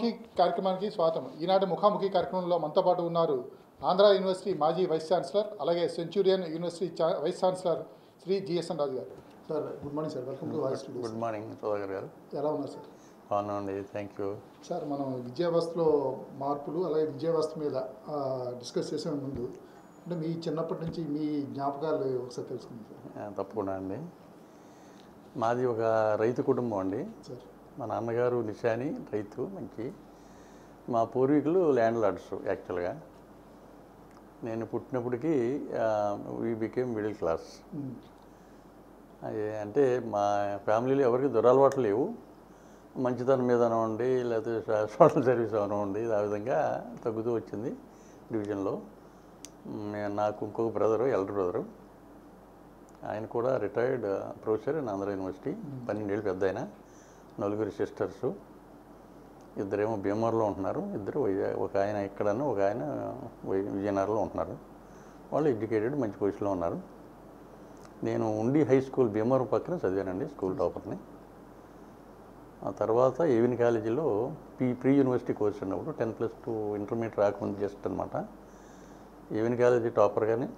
ముఖాముఖి కార్యక్రమానికి స్వాగతం. ఈనాటి ముఖాముఖి కార్యక్రమంలో మనతో పాటు ఉన్నారు ఆంధ్ర యూనివర్సిటీ మాజీ వైస్ ఛాన్సలర్, అలాగే Centurion university vice chancellor Shri GSN Raju గారు. Sir good morning sir, welcome to voice studio. Good morning సోదర్ గారు, ఎలా ఉన్నారు సార్? బాగున్నాండి, థ్యాంక్ యూ. సార్, మనం విద్యావ్యవస్థలో మార్పులు అలాగే విద్యావ్యవస్థ మీద డిస్కస్ చేసే ముందు అంటే మీ చిన్నప్పటి నుంచి మీ జ్ఞాపకాలు ఒకసారి తెలుసుకుంది సార్. తప్పకుండా అండి. మాది ఒక రైతు కుటుంబం అండి. సార్, మా నాన్నగారు నిశాని రైతు, మంచి. మా పూర్వీకులు ల్యాండ్ లార్డ్స్. యాక్చువల్గా నేను పుట్టినప్పటికీ వీ బికేమ్ మిడిల్ క్లాస్. అంటే మా ఫ్యామిలీలో ఎవరికి దురలవాట్లు లేవు. మంచితనం మీద అనివ్వండి, లేకపోతే సోషల్ సర్వీస్ అనివ్వండి, ఆ విధంగా తగ్గుతూ వచ్చింది డివిజన్లో. నాకు ఇంకొక బ్రదరు, ఎల్డర్ బ్రదరు, ఆయన కూడా retired professor in Andhra university, 12 ఏళ్ళు పెద్ద ఆయన. 4 సిస్టర్సు, ఇద్దరేమో భీమవరంలో ఉంటున్నారు, ఇద్దరు ఒక ఆయన ఇక్కడను, ఒక ఆయన విజయనగరంలో ఉంటున్నారు. వాళ్ళు ఎడ్యుకేటెడ్, మంచి పొజిషన్లో ఉన్నారు. నేను ఉండి హై స్కూల్ భీమవరం పక్కన చదివానండి, స్కూల్ టాపర్ని. ఆ తర్వాత ఏవిన్ కాలేజీలో ప్రీ యూనివర్సిటీ కోర్స్ ఉన్నప్పుడు 10+2 ఇంటర్మీడియట్ రాకముందు జస్ట్ అనమాట. ఏవిన్ కాలేజీ టాపర్ కానీ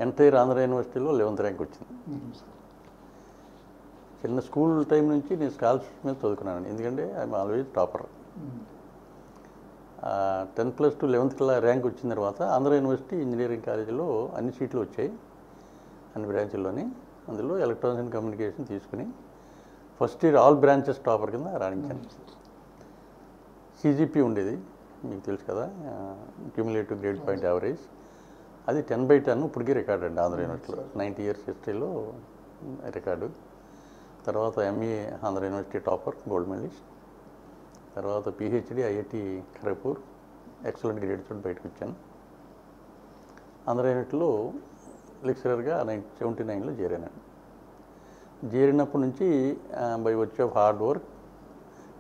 ఎంటైర్ ఆంధ్ర యూనివర్సిటీలో 11th ర్యాంక్ వచ్చింది. చిన్న స్కూల్ టైం నుంచి నేను స్కాలర్షిప్ మీద చదువుకున్నాను, ఎందుకంటే I'm always topper. 10+2 11th rank వచ్చిన తర్వాత ఆంధ్ర యూనివర్సిటీ ఇంజనీరింగ్ కాలేజీలో అన్ని సీట్లు వచ్చాయి, అన్ని బ్రాంచుల్లోని. అందులో ఎలక్ట్రానిక్స్ అండ్ కమ్యూనికేషన్ తీసుకుని first year all branches topper కింద రాణించాను. సిజిపి ఉండేది, మీకు తెలుసు కదా, క్యూములేటివ్ గ్రేడ్ పాయింట్ యావరేజ్. అది 10/10 ఇప్పటికీ రికార్డ్ అండి ఆంధ్ర యూనివర్సిటీలో, 90 years హిస్టరీలో రికార్డు. తర్వాత ME Andhra university topper, gold medalist. తర్వాత PhD IIT Kharagpur, excellent grades తోటి బయటకు వచ్చాను. ఆంధ్ర యూనివర్సిటీలో లెక్చరర్గా 1979లో చేరాను. చేరినప్పటి నుంచి బై వచ్చి of hard work,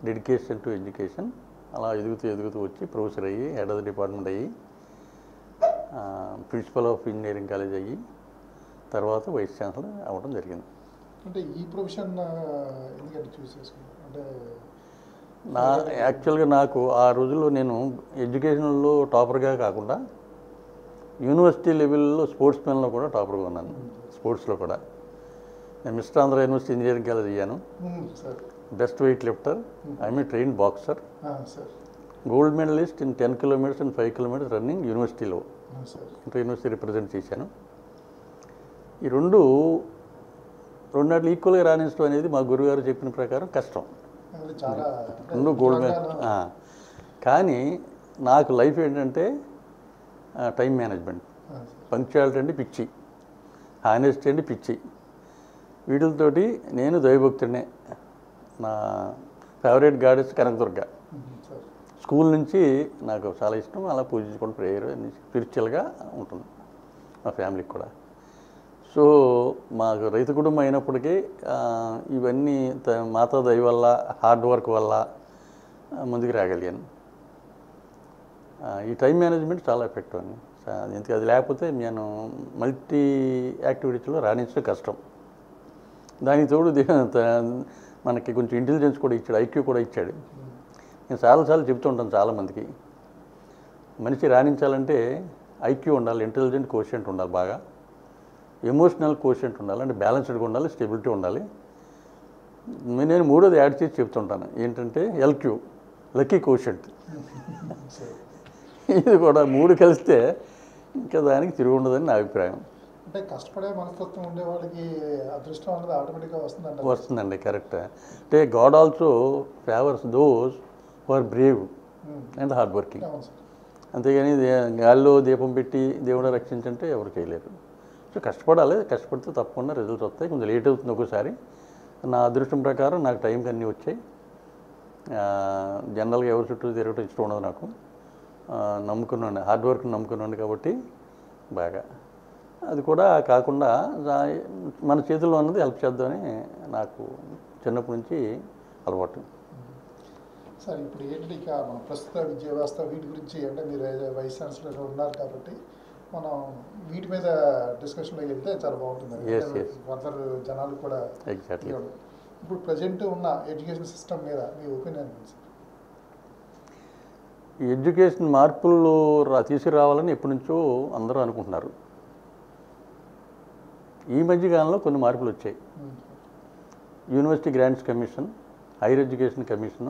dedication to education, అలా ఎదుగుతూ వచ్చి ప్రొఫెసర్ అయ్యి, హెడ్ ఆఫ్ ద డిపార్ట్మెంట్ అయ్యి, ప్రిన్సిపల్ ఆఫ్ ఇంజనీరింగ్ కాలేజ్ అయ్యి, తర్వాత వైస్ ఛాన్సలర్ అవ్వడం జరిగింది. అంటే ఈ ప్రొఫెషన్ ఎందుకంటే చూస్ చేసుకున్నారు? అంటే యాక్చువల్గా నాకు ఆ రోజుల్లో నేను ఎడ్యుకేషన్లో టాపర్గా కాకుండా యూనివర్సిటీ లెవెల్లో స్పోర్ట్స్ మెన్లో కూడా టాపర్గా ఉన్నాను. స్పోర్ట్స్లో కూడా నేను mister Andhra university engineering college అయ్యాను, best weight lifter, I'm a train boxer, gold medalist in 10 kilometers and 5 kilometers running యూనివర్సిటీలో, ఇంటర్ యూనివర్సిటీ రిప్రజెంట్ చేశాను. ఈ రెండాట్లు ఈక్వల్గా రాణించడం అనేది మా గురుగారు చెప్పిన ప్రకారం కష్టం. 2 గోల్డ్ మెడల్. కానీ నాకు లైఫ్ ఏంటంటే టైం మేనేజ్మెంట్, పంక్చువాలిటీ అంటే పిచ్చి, హానెస్టీ అంటే పిచ్చి. వీటితోటి నేను దైవభక్తుడినే. నా ఫేవరెట్ గాడెస్ కనకదుర్గ. స్కూల్ నుంచి నాకు చాలా ఇష్టం, అలా పూజించుకోవడం, ప్రేయర్ స్పిరిచువల్గా ఉంటుంది మా ఫ్యామిలీకి కూడా. సో మాకు రైతు కుటుంబం అయినప్పటికీ ఇవన్నీ మాతా దయ వల్ల, హార్డ్ వర్క్ వల్ల ముందుకు రాగలిగాను. ఈ టైం మేనేజ్మెంట్ చాలా ఎఫెక్టివ్ అండి. ఎందుకు అది లేకపోతే నేను మల్టీ యాక్టివిటీస్లో రాణించడం కష్టం. దానికి తోడు మనకి కొంచెం ఇంటెలిజెన్స్ కూడా ఇచ్చాడు, ఐక్యూ కూడా ఇచ్చాడు. నేను చాలాసార్లు చెప్తూ ఉంటాను చాలామందికి, మనిషి రాణించాలంటే ఐక్యూ ఉండాలి, ఇంటెలిజెంట్ కోషియంట్ ఉండాలి, బాగా ఎమోషనల్ కోషియంట్ ఉండాలి, అంటే బ్యాలెన్స్డ్గా ఉండాలి, స్టెబిలిటీ ఉండాలి. నేను 3వది యాడ్ చేసి చెప్తుంటాను, ఏంటంటే ఎల్క్యూ, లక్కీ కోషియంట్. ఇది కూడా 3 కలిస్తే ఇంకా దానికి తిరిగి ఉండదని నా అభిప్రాయం. అంటే కష్టపడే మనస్తత్వం ఉండే వాళ్ళకి అదృష్టం అనేది ఆటోమేటిక్గా వస్తుందండి. కరెక్ట్. అంటే god also favours those who are brave and hard working. అంతేగాని గాల్లో దీపం పెట్టి దేవుడు రక్షించంటే ఎవరు చేయలేరు. సో కష్టపడాలి, కష్టపడితే తప్పకుండా రిజల్ట్స్ వస్తాయి. కొంచెం లేట్ అవుతుంది ఒక్కోసారి. నా అదృష్టం ప్రకారం నాకు టైంకి అన్నీ వచ్చాయి. జనరల్గా ఎవరి చుట్టూ తిరగటం ఇష్టం ఉండదు నాకు. నమ్ముకున్నాను, హార్డ్ వర్క్ నమ్ముకున్నాను కాబట్టి బాగా. అది కూడా కాకుండా మన చేతుల్లో ఉన్నది హెల్ప్ చేద్దామని నాకు చిన్నప్పటి నుంచి అలవాటు. సార్, ఇప్పుడు ఏంటంటే ఇక మన ప్రస్తుత విద్యా వ్యవస్థ వీటి గురించి, అంటే మీరు వైస్ ఛాన్సలర్ ఉన్నారు కాబట్టి మనం వీటి మీద డిస్కషన్లో వెళ్తే చాలా బాగుంటుంది. ఫర్దర్ జనాలు కూడా ఎగ్జాక్ట్లీ. ఇప్పుడు ప్రజెంట్ ఉన్న ఎడ్యుకేషన్ సిస్టమ్ మీద మీ ఒపీనియన్? ఈ ఎడ్యుకేషన్ మార్పులు తీసుకురావాలని ఎప్పటి నుంచో అందరూ అనుకుంటున్నారు. ఈ మధ్యకాలంలో కొన్ని మార్పులు వచ్చాయి. University grants commission, higher education commission,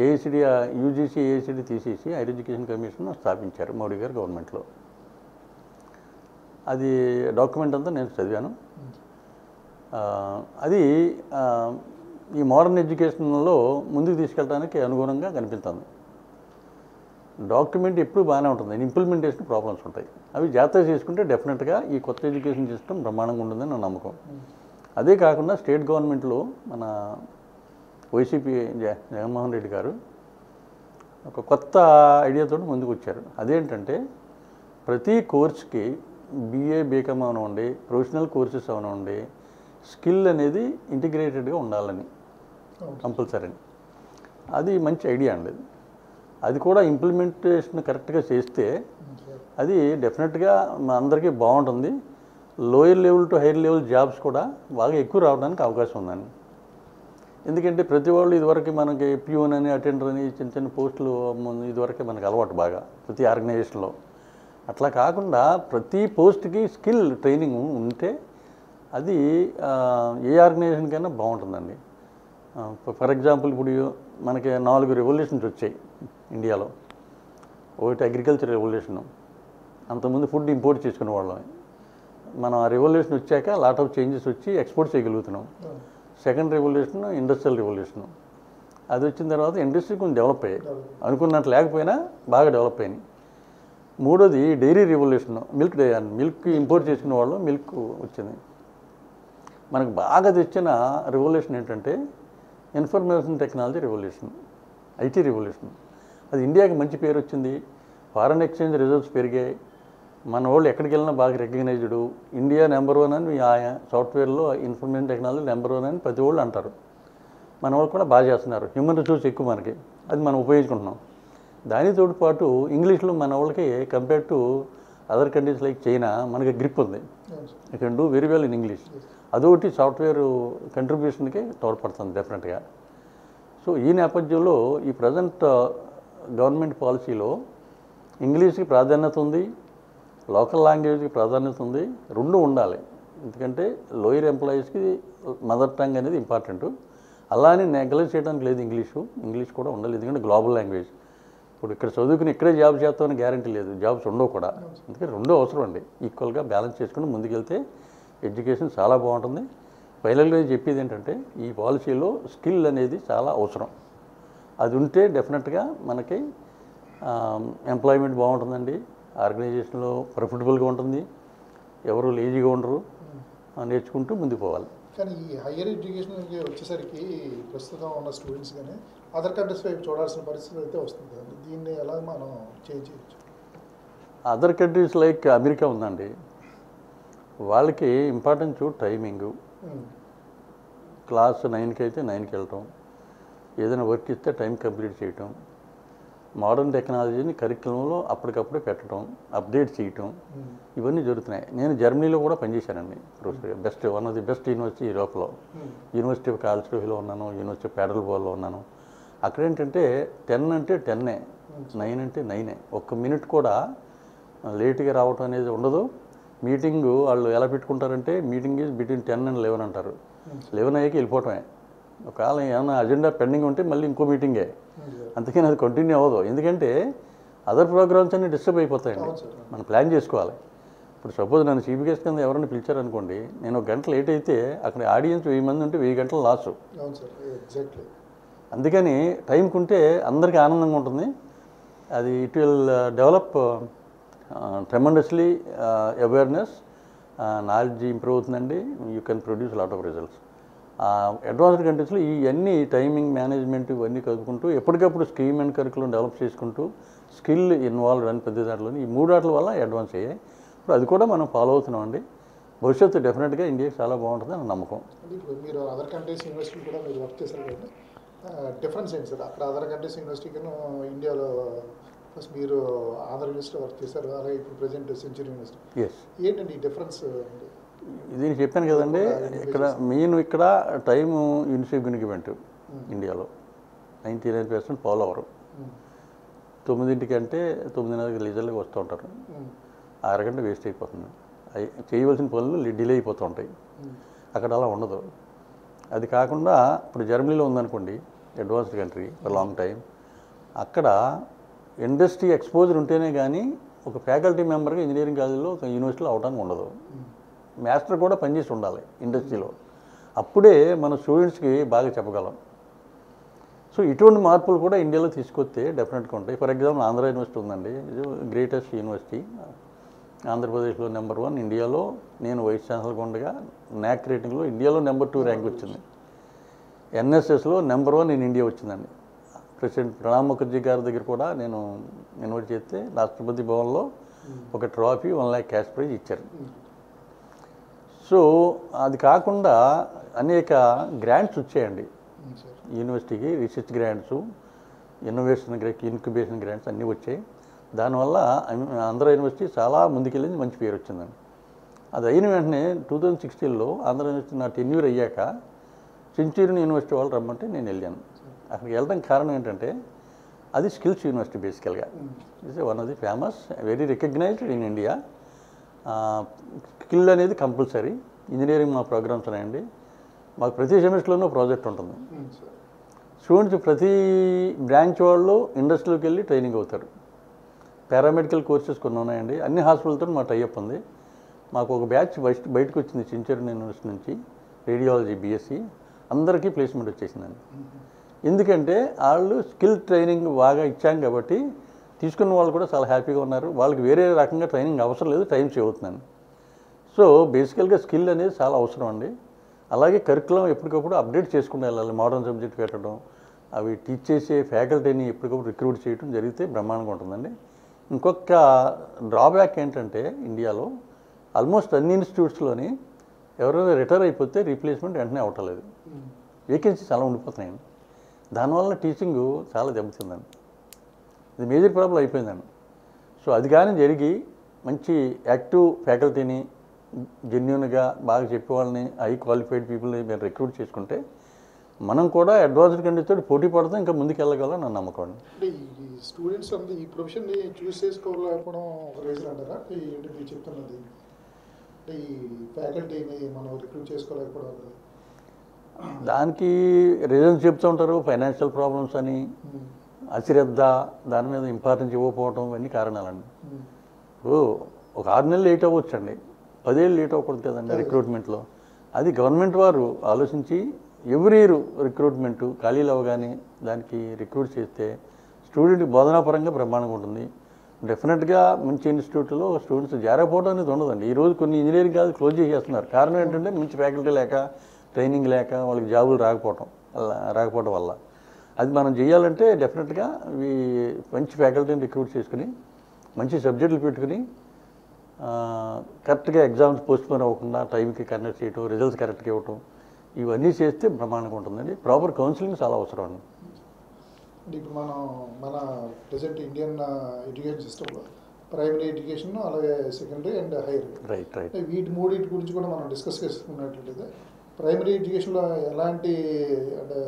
AICTE, UGC AICTE తీసేసి హైయర్ ఎడ్యుకేషన్ కమిషన్ స్థాపించారు మోడీ గారు గవర్నమెంట్లో. అది డాక్యుమెంట్ అంతా నేను చదివాను. అది ఈ మోడర్న్ ఎడ్యుకేషన్లో ముందుకు తీసుకెళ్ళడానికి అనుగుణంగా కనిపిస్తుంది. డాక్యుమెంట్ ఎప్పుడు బాగానే ఉంటుంది, ఇంప్లిమెంటేషన్ ప్రాబ్లమ్స్ ఉంటాయి. అవి జాగ్రత్తగా చేసుకుంటే డెఫినెట్గా ఈ కొత్త ఎడ్యుకేషన్ సిస్టమ్ బ్రహ్మాండంగా ఉంటుందని నా నమ్మకం. అదే కాకుండా స్టేట్ గవర్నమెంట్లో మన వైసీపీ జగన్మోహన్ రెడ్డి గారు ఒక కొత్త ఐడియాతో ముందుకు వచ్చారు. అదేంటంటే ప్రతి కోర్స్కి బీఏ బీకామ్ అవనండి, ప్రొఫెషనల్ కోర్సెస్ అవనండి, స్కిల్ అనేది ఇంటిగ్రేటెడ్గా ఉండాలని కంపల్సరీ. అది మంచి ఐడియా అండి. అది కూడా ఇంప్లిమెంటేషన్ కరెక్ట్గా చేస్తే అది డెఫినెట్గా అందరికీ బాగుంటుంది. Lower level to higher level jobs కూడా బాగా ఎక్కువ రావడానికి అవకాశం ఉందండి. ఎందుకంటే ప్రతి వాళ్ళు ఇదివరకు మనకి ప్యూన్ అని, అటెండర్ అని చిన్న చిన్న పోస్టులు ఇదివరకే మనకు అలవాటు బాగా ప్రతి ఆర్గనైజేషన్లో. అట్లా కాకుండా ప్రతి పోస్ట్కి స్కిల్ ట్రైనింగ్ ఉంటే అది ఏ ఆర్గనైజేషన్కైనా బాగుంటుందండి. ఫర్ ఎగ్జాంపుల్ ఇప్పుడు మనకి 4 రెవల్యూషన్స్ వచ్చాయి ఇండియాలో. ఒకటి అగ్రికల్చర్ రెవల్యూషను, అంతకుముందు ఫుడ్ ఇంపోర్ట్ చేసుకునే వాళ్ళం. మనం ఆ రెవల్యూషన్ వచ్చాక లాట్ ఆఫ్ చేంజెస్ వచ్చి ఎక్స్పోర్ట్ చేయగలుగుతున్నాం. Second revolution industrial revolution. అది వచ్చిన తర్వాత ఇండస్ట్రీ కొంచెం డెవలప్ అయ్యాయి, అనుకున్నట్టు లేకపోయినా బాగా డెవలప్ అయినాయి. మూడోది డైరీ రెవల్యూషన్, మిల్క్ ఇంపోర్ట్ చేసుకునే వాళ్ళు మిల్క్ వచ్చింది. మనకు బాగా తెచ్చిన రెవల్యూషన్ ఏంటంటే information technology revolution, IT revolution. అది ఇండియాకి మంచి పేరు వచ్చింది. ఫారెన్ ఎక్స్చేంజ్ రిజర్వ్స్ పెరిగాయి. మన వాళ్ళు ఎక్కడికి వెళ్ళినా బాగా రికగ్నైజ్డ్. ఇండియా నెంబర్ 1 అని సాఫ్ట్వేర్లో ఇన్ఫర్మేషన్ టెక్నాలజీ నెంబర్ 1 అని ప్రతి వాళ్ళు అంటారు. మన వాళ్ళు కూడా బాగా చేస్తున్నారు. హ్యూమన్ రిసోర్స్ ఎక్కువ మనకి, అది మనం ఉపయోగించుకుంటున్నాం. దానితో పాటు ఇంగ్లీష్లో మన వాళ్ళకి compare to other countries like China మనకి గ్రిప్ ఉంది. You can do very well in English. అదొకటి సాఫ్ట్వేర్ కంట్రిబ్యూషన్కి తోడ్పడుతుంది డెఫినెట్గా. సో ఈ నేపథ్యంలో ఈ ప్రజెంట్ గవర్నమెంట్ పాలసీలో ఇంగ్లీష్కి ప్రాధాన్యత ఉంది, లోకల్ లాంగ్వేజ్కి ప్రాధాన్యత ఉంది. రెండు ఉండాలి. ఎందుకంటే లోయర్ ఎంప్లాయీస్కి మదర్ టంగ్ అనేది ఇంపార్టెంట్. అలానే నెగ్లెక్ట్ చేయడానికి లేదు. ఇంగ్లీష్ కూడా ఉండాలి, ఎందుకంటే గ్లోబల్ లాంగ్వేజ్. ఇప్పుడు ఇక్కడ చదువుకుని ఇక్కడే జాబ్ చేస్తామని గ్యారంటీ లేదు, జాబ్స్ ఉండవు కూడా. అందుకని రెండో అవసరం అండి. ఈక్వల్గా బ్యాలెన్స్ చేసుకుని ముందుకెళ్తే ఎడ్యుకేషన్ చాలా బాగుంటుంది. ఫైనల్గా చెప్పేది ఏంటంటే ఈ పాలసీలో స్కిల్ అనేది చాలా అవసరం. అది ఉంటే డెఫినెట్గా మనకి ఎంప్లాయ్మెంట్ బాగుంటుందండి, ఆర్గనైజేషన్లో ప్రాఫిటబుల్గా ఉంటుంది, ఎవరు లేజీగా ఉండరు, నేర్చుకుంటూ ముందుకు పోవాలి. కానీ ఈ హయ్యర్ ఎడ్యుకేషన్కి వచ్చేసరికి ప్రస్తుతం ఉన్న స్టూడెంట్స్ కానీ అదర్ కంట్రీస్ వైపు చూడాల్సిన పరిస్థితి అయితే వస్తుంది కదండి. దీన్ని ఎలా మనం చేంజ్ చేయొచ్చు? అదర్ కంట్రీస్ లైక్ అమెరికా ఉందండి. వాళ్ళకి ఇంపార్టెన్స్ టైమింగు. క్లాస్ 9కి అయితే 9కి వెళ్ళటం, ఏదైనా వర్క్ ఇస్తే టైం కంప్లీట్ చేయటం, మోడర్న్ టెక్నాలజీని కరిక్యులంలో అప్పటికప్పుడే పెట్టడం, అప్డేట్ చేయటం, ఇవన్నీ జరుగుతున్నాయి. నేను జర్మనీలో కూడా పనిచేశానండి ప్రొఫెసర్గా. One of the best university యూరోప్లో. యూనివర్సిటీ ఆఫ్ కాల్స్టోఫీలో ఉన్నాను, యూనివర్సిటీ ఆఫ్ ప్యాడల్బోర్లో ఉన్నాను. అక్కడ ఏంటంటే 10 అంటే 10, 9 అంటే 9. ఒక్క మినిట్ కూడా లేట్గా రావటం అనేది ఉండదు. మీటింగు వాళ్ళు ఎలా పెట్టుకుంటారంటే మీటింగ్ ఈజ్ బిట్వీన్ 10 and 11 అంటారు. 11 అయ్యాక వెళ్ళిపోవటమే. ఒకవేళ ఏమైనా అజెండా పెండింగ్ ఉంటే మళ్ళీ ఇంకో మీటింగే. అందుకని అది కంటిన్యూ అవ్వదు. ఎందుకంటే అదర్ ప్రోగ్రామ్స్ అన్నీ డిస్టర్బ్ అయిపోతాయండి. మనం ప్లాన్ చేసుకోవాలి. ఇప్పుడు సపోజ్ నన్ను చీఫ్ కింద ఎవరైనా పిలిచారనుకోండి, నేను 1 గంట లేట్ అయితే అక్కడ ఆడియన్స్ 1000 మంది ఉంటే 1000 గంటలు లాసు. అందుకని టైంకి ఉంటే అందరికీ ఆనందంగా ఉంటుంది. అది it will develop tremendously awareness, knowledge improve అవుతుందండి. You can produce lot of results. Advanced కంట్రీస్లో ఇవన్నీ టైమింగ్ మేనేజ్మెంట్ ఇవన్నీ కలుపుకుంటూ ఎప్పటికప్పుడు స్కీమ్ అండ్ కరికులం డెవలప్ చేసుకుంటూ స్కిల్ ఇన్వాల్వ్ అని పెద్ద దాంట్లోని ఈ 3 ఆటల వల్ల అడ్వాన్స్ అయ్యాయి. ఇప్పుడు అది కూడా మనం ఫాలో అవుతున్నామండి. భవిష్యత్తు డెఫినెట్గా ఇండియాకి చాలా బాగుంటుంది అని నమ్మకం. ఇప్పుడు మీరు అదర్ కంట్రీస్ యూనివర్సిటీ కూడా మీరు వర్క్ చేశారు కదా, డిఫరెన్స్ ఏంటి సార్? అక్కడ అదర్ కంట్రీస్ యూనివర్సిటీకి ఇండియాలో ప్లస్ మీరు ఆంధ్ర యూనివర్సిటీ వర్క్ చేశారు, అలాగే ఇప్పుడు ప్రజెంట్ సెంచరీ యూనివర్సిటీ. ఏంటండి ఈ డిఫరెన్స్? దీన్ని చెప్పాను కదండి, ఇక్కడ టైము ఇన్సిగ్నిఫికెంట్ ఇండియాలో 99% ఫాలో అవ్వరు. 9ంటికంటే 9:30కి లీజర్లకు వస్తూ ఉంటారు. అరగంట వేస్ట్ అయిపోతుంది. చేయవలసిన పనులు డిలే అయిపోతూ ఉంటాయి. అక్కడ అలా ఉండదు. అది కాకుండా ఇప్పుడు జర్మనీలో ఉందనుకోండి, advanced country for long time. అక్కడ ఇండస్ట్రీ ఎక్స్పోజర్ ఉంటేనే కానీ ఒక ఫ్యాకల్టీ మెంబర్గా ఇంజనీరింగ్ కాలేజీలో ఒక యూనివర్సిటీలో అవడానికి ఉండదు. మాస్టర్ కూడా పనిచేసి ఉండాలి ఇండస్ట్రీలో. అప్పుడే మన స్టూడెంట్స్కి బాగా చెప్పగలం. సో ఇటువంటి మార్పులు కూడా ఇండియాలో తీసుకొస్తే డెఫినెట్గా ఉంటాయి. ఫర్ ఎగ్జాంపుల్ ఆంధ్ర యూనివర్సిటీ ఉందండి, ఇది గ్రేటెస్ట్ యూనివర్సిటీ. ఆంధ్రప్రదేశ్లో నెంబర్ 1, ఇండియాలో నేను వైస్ ఛాన్సలర్గా ఉండగా నాక్ రేటింగ్లో ఇండియాలో నెంబర్ 2 ర్యాంక్ వచ్చింది. ఎన్ఎస్ఎస్లో నెంబర్ 1 ఇన్ ఇండియా వచ్చిందండి. ప్రెసిడెంట్ ప్రణబ్ ముఖర్జీ గారి దగ్గర కూడా నేను ఇన్వైట్ చేస్తే రాష్ట్రపతి భవన్లో ఒక ట్రాఫీ 1 lakh క్యాష్ ప్రైజ్ ఇచ్చారు. సో అది కాకుండా అనేక గ్రాంట్స్ వచ్చాయండి యూనివర్సిటీకి, రీసెర్చ్ గ్రాంట్స్, ఇన్క్యుబేషన్ గ్రాంట్స్ అన్నీ వచ్చాయి. దానివల్ల ఆంధ్ర యూనివర్సిటీ చాలా ముందుకెళ్ళింది, మంచి పేరు వచ్చిందండి. అది అయిన వెంటనే 2016లో ఆంధ్ర యూనివర్సిటీ నా టెన్యూర్ అయ్యాక సెంచూరియన్ యూనివర్సిటీ వాళ్ళు రమ్మంటే నేను వెళ్ళాను. అక్కడికి వెళ్ళడానికి కారణం ఏంటంటే అది స్కిల్స్ యూనివర్సిటీ బేసికల్గా. It's one of the famous, very recognised in India. Skill అనేది కంపల్సరీ. ఇంజనీరింగ్ మా ప్రోగ్రామ్స్ ఉన్నాయండి. మాకు ప్రతి సెమిస్టర్లోనూ ప్రాజెక్ట్ ఉంటుంది. స్టూడెంట్స్ ప్రతి బ్రాంచ్ వాళ్ళు ఇండస్ట్రీలోకి వెళ్ళి ట్రైనింగ్ అవుతారు. పారామెడికల్ కోర్సెస్ కొన్ని ఉన్నాయండి. అన్ని హాస్పిటల్తో మా టైఅప్ ఉంది. మాకు ఒక బ్యాచ్ బయటకు వచ్చింది సెంచూరియన్ యూనివర్సిటీ నుంచి, రేడియాలజీ బీఎస్సీ. అందరికీ ప్లేస్మెంట్ వచ్చేసిందండి. ఎందుకంటే వాళ్ళు స్కిల్ ట్రైనింగ్ బాగా ఇచ్చాం కాబట్టి తీసుకున్న వాళ్ళు కూడా చాలా హ్యాపీగా ఉన్నారు. వాళ్ళకి వేరే రకంగా ట్రైనింగ్ అవసరం లేదు, టైం సేవ్ అవుతుందండి. సో బేసికల్గా స్కిల్ అనేది చాలా అవసరం అండి. అలాగే కరికులం ఎప్పటికప్పుడు అప్డేట్ చేసుకుంటూ వెళ్ళాలి. మోడర్న్ సబ్జెక్ట్ పెట్టడం, అవి టీచ్ చేసే ఫ్యాకల్టీని ఎప్పటికప్పుడు రిక్రూట్ చేయడం జరిగితే బ్రహ్మాండంగా ఉంటుందండి. ఇంకొక డ్రాబ్యాక్ ఏంటంటే ఇండియాలో ఆల్మోస్ట్ అన్ని ఇన్స్టిట్యూట్స్లోని ఎవరైనా రిటైర్ అయిపోతే రీప్లేస్మెంట్ వెంటనే అవ్వట్లేదు. వేకెన్సీస్ అలా ఉండిపోతున్నాయండి. దానివల్ల టీచింగ్ చాలా దెబ్బతిందండి. ఇది మేజర్ ప్రాబ్లం అయిపోయిందండి. సో అది కానీ జరిగి మంచి యాక్టివ్ ఫ్యాకల్టీని, జెన్యూన్గా బాగా చెప్పేవాళ్ళని, హై క్వాలిఫైడ్ పీపుల్ని మేము రిక్రూట్ చేసుకుంటే మనం కూడా అడ్వాన్స్డ్ కంట్రీతో పోటీ పడతాం, ఇంకా ముందుకు వెళ్ళగలం నా నమ్మకం. అంటే ఈ స్టూడెంట్స్ అంటే ఈ ప్రొఫెషన్ని చూస్ చేసుకోలేకపోవడం ఒక రీజన్ అంటారా? ఏంటి మీరు చెప్తున్నది? అంటే ఈ ఫ్యాకల్టీని మనం రిక్రూట్ చేసుకోలేకపోవడం దానికి రీజన్స్ చెప్తూ ఉంటారు. ఫైనాన్షియల్ ప్రాబ్లమ్స్ అని, అశ్రద్ధ, దాని మీద ఇంపార్టెన్స్ ఇవ్వకపోవడం, ఇవన్నీ కారణాలండి. ఒక 6 నెలలు లేట్ అవ్వచ్చండి, 10 ఏళ్ళు లేట్ అవ్వకూడదు కదండి రిక్రూట్మెంట్లో. అది గవర్నమెంట్ వారు ఆలోచించి ఎవ్రీ ఇయర్ రిక్రూట్మెంటు ఖాళీలు అవ్వగానే దానికి రిక్రూట్ చేస్తే స్టూడెంట్కి బోధనాపరంగా బ్రహ్మాండంగా ఉంటుంది. డెఫినెట్గా మంచి ఇన్స్టిట్యూట్లో స్టూడెంట్స్ జారకపోవడం అనేది ఉండదండి. ఈరోజు కొన్ని ఇంజనీరింగ్ కాదు క్లోజ్ చేసేస్తున్నారు. కారణం ఏంటంటే మంచి ఫ్యాకల్టీ లేక, ట్రైనింగ్ లేక, వాళ్ళకి జాబులు రాకపోవడం వల్ల. అది మనం చేయాలంటే డెఫినెట్గా మంచి ఫ్యాకల్టీని రిక్రూట్ చేసుకుని, మంచి సబ్జెక్టులు పెట్టుకుని, కరెక్ట్గా ఎగ్జామ్స్ పోస్ట్పోన్ అవ్వకుండా టైంకి కండక్ట్ చేయటం, రిజల్ట్స్ కరెక్ట్గా ఇవ్వటం, ఇవన్నీ చేస్తే బ్రహ్మాండంగా ఉంటుందండి. ప్రాపర్ కౌన్సిలింగ్ చాలా అవసరం అండి. ఇప్పుడు మన ప్రజెంట్ ఇండియన్ ఎడ్యుకేషన్ సిస్టంలో ప్రైమరీ ఎడ్యుకేషన్, అలాగే సెకండరీ అండ్ హైయర్, రైట్ వీటి మూడింటి గురించి కూడా మనం డిస్కస్ చేసుకున్నట్లయితే ప్రైమరీ ఎడ్యుకేషన్లో ఎలాంటి అంటే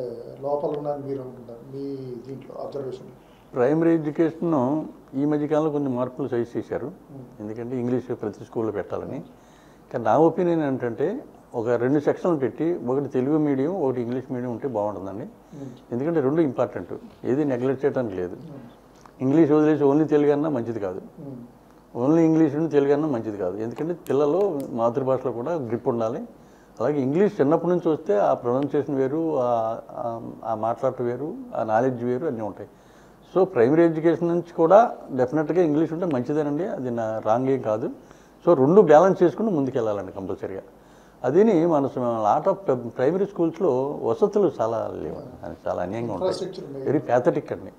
లోపాలు ఉన్నాయని మీరు అనుకుంటారు మీ దీంట్లో అబ్జర్వేషన్? ప్రైమరీ ఎడ్యుకేషన్ ఈ మధ్యకాలంలో కొన్ని మార్పులు సజెస్ట్ చేశారు. ఎందుకంటే ఇంగ్లీష్ ప్రతి స్కూల్లో పెట్టాలని. కానీ నా ఒపీనియన్ ఏంటంటే ఒక 2 సెక్షన్లు పెట్టి, ఒకటి తెలుగు మీడియం, ఒకటి ఇంగ్లీష్ మీడియం ఉంటే బాగుంటుందండి. ఎందుకంటే 2 ఇంపార్టెంట్, ఏది నెగ్లెక్ట్ చేయడానికి లేదు. ఇంగ్లీష్ వదిలేసి ఓన్లీ తెలుగు అన్నా మంచిది కాదు, ఓన్లీ ఇంగ్లీష్ నుండి తెలుగు అన్నా మంచిది కాదు. ఎందుకంటే పిల్లలు మాతృభాషలో కూడా గ్రిప్ ఉండాలి. అలాగే ఇంగ్లీష్ చిన్నప్పటి నుంచి వస్తే ఆ ప్రొనౌన్సియేషన్ వేరు, ఆ మాట్లాడటం వేరు, ఆ నాలెడ్జ్ వేరు, అన్నీ ఉంటాయి. సో ప్రైమరీ ఎడ్యుకేషన్ నుంచి కూడా డెఫినెట్గా ఇంగ్లీష్ ఉంటే మంచిదేనండి, అది నా రాంగ్ ఏం కాదు. సో 2 బ్యాలెన్స్ చేసుకుని ముందుకు వెళ్ళాలండి కంపల్సరీగా. అదిని మన లాట్ ఆఫ్ ప్రైమరీ స్కూల్స్లో వసతులు చాలా లేవు, చాలా అన్యాయంగా ఉంటాయి. వెరీ ప్యాథటిక్ అండి.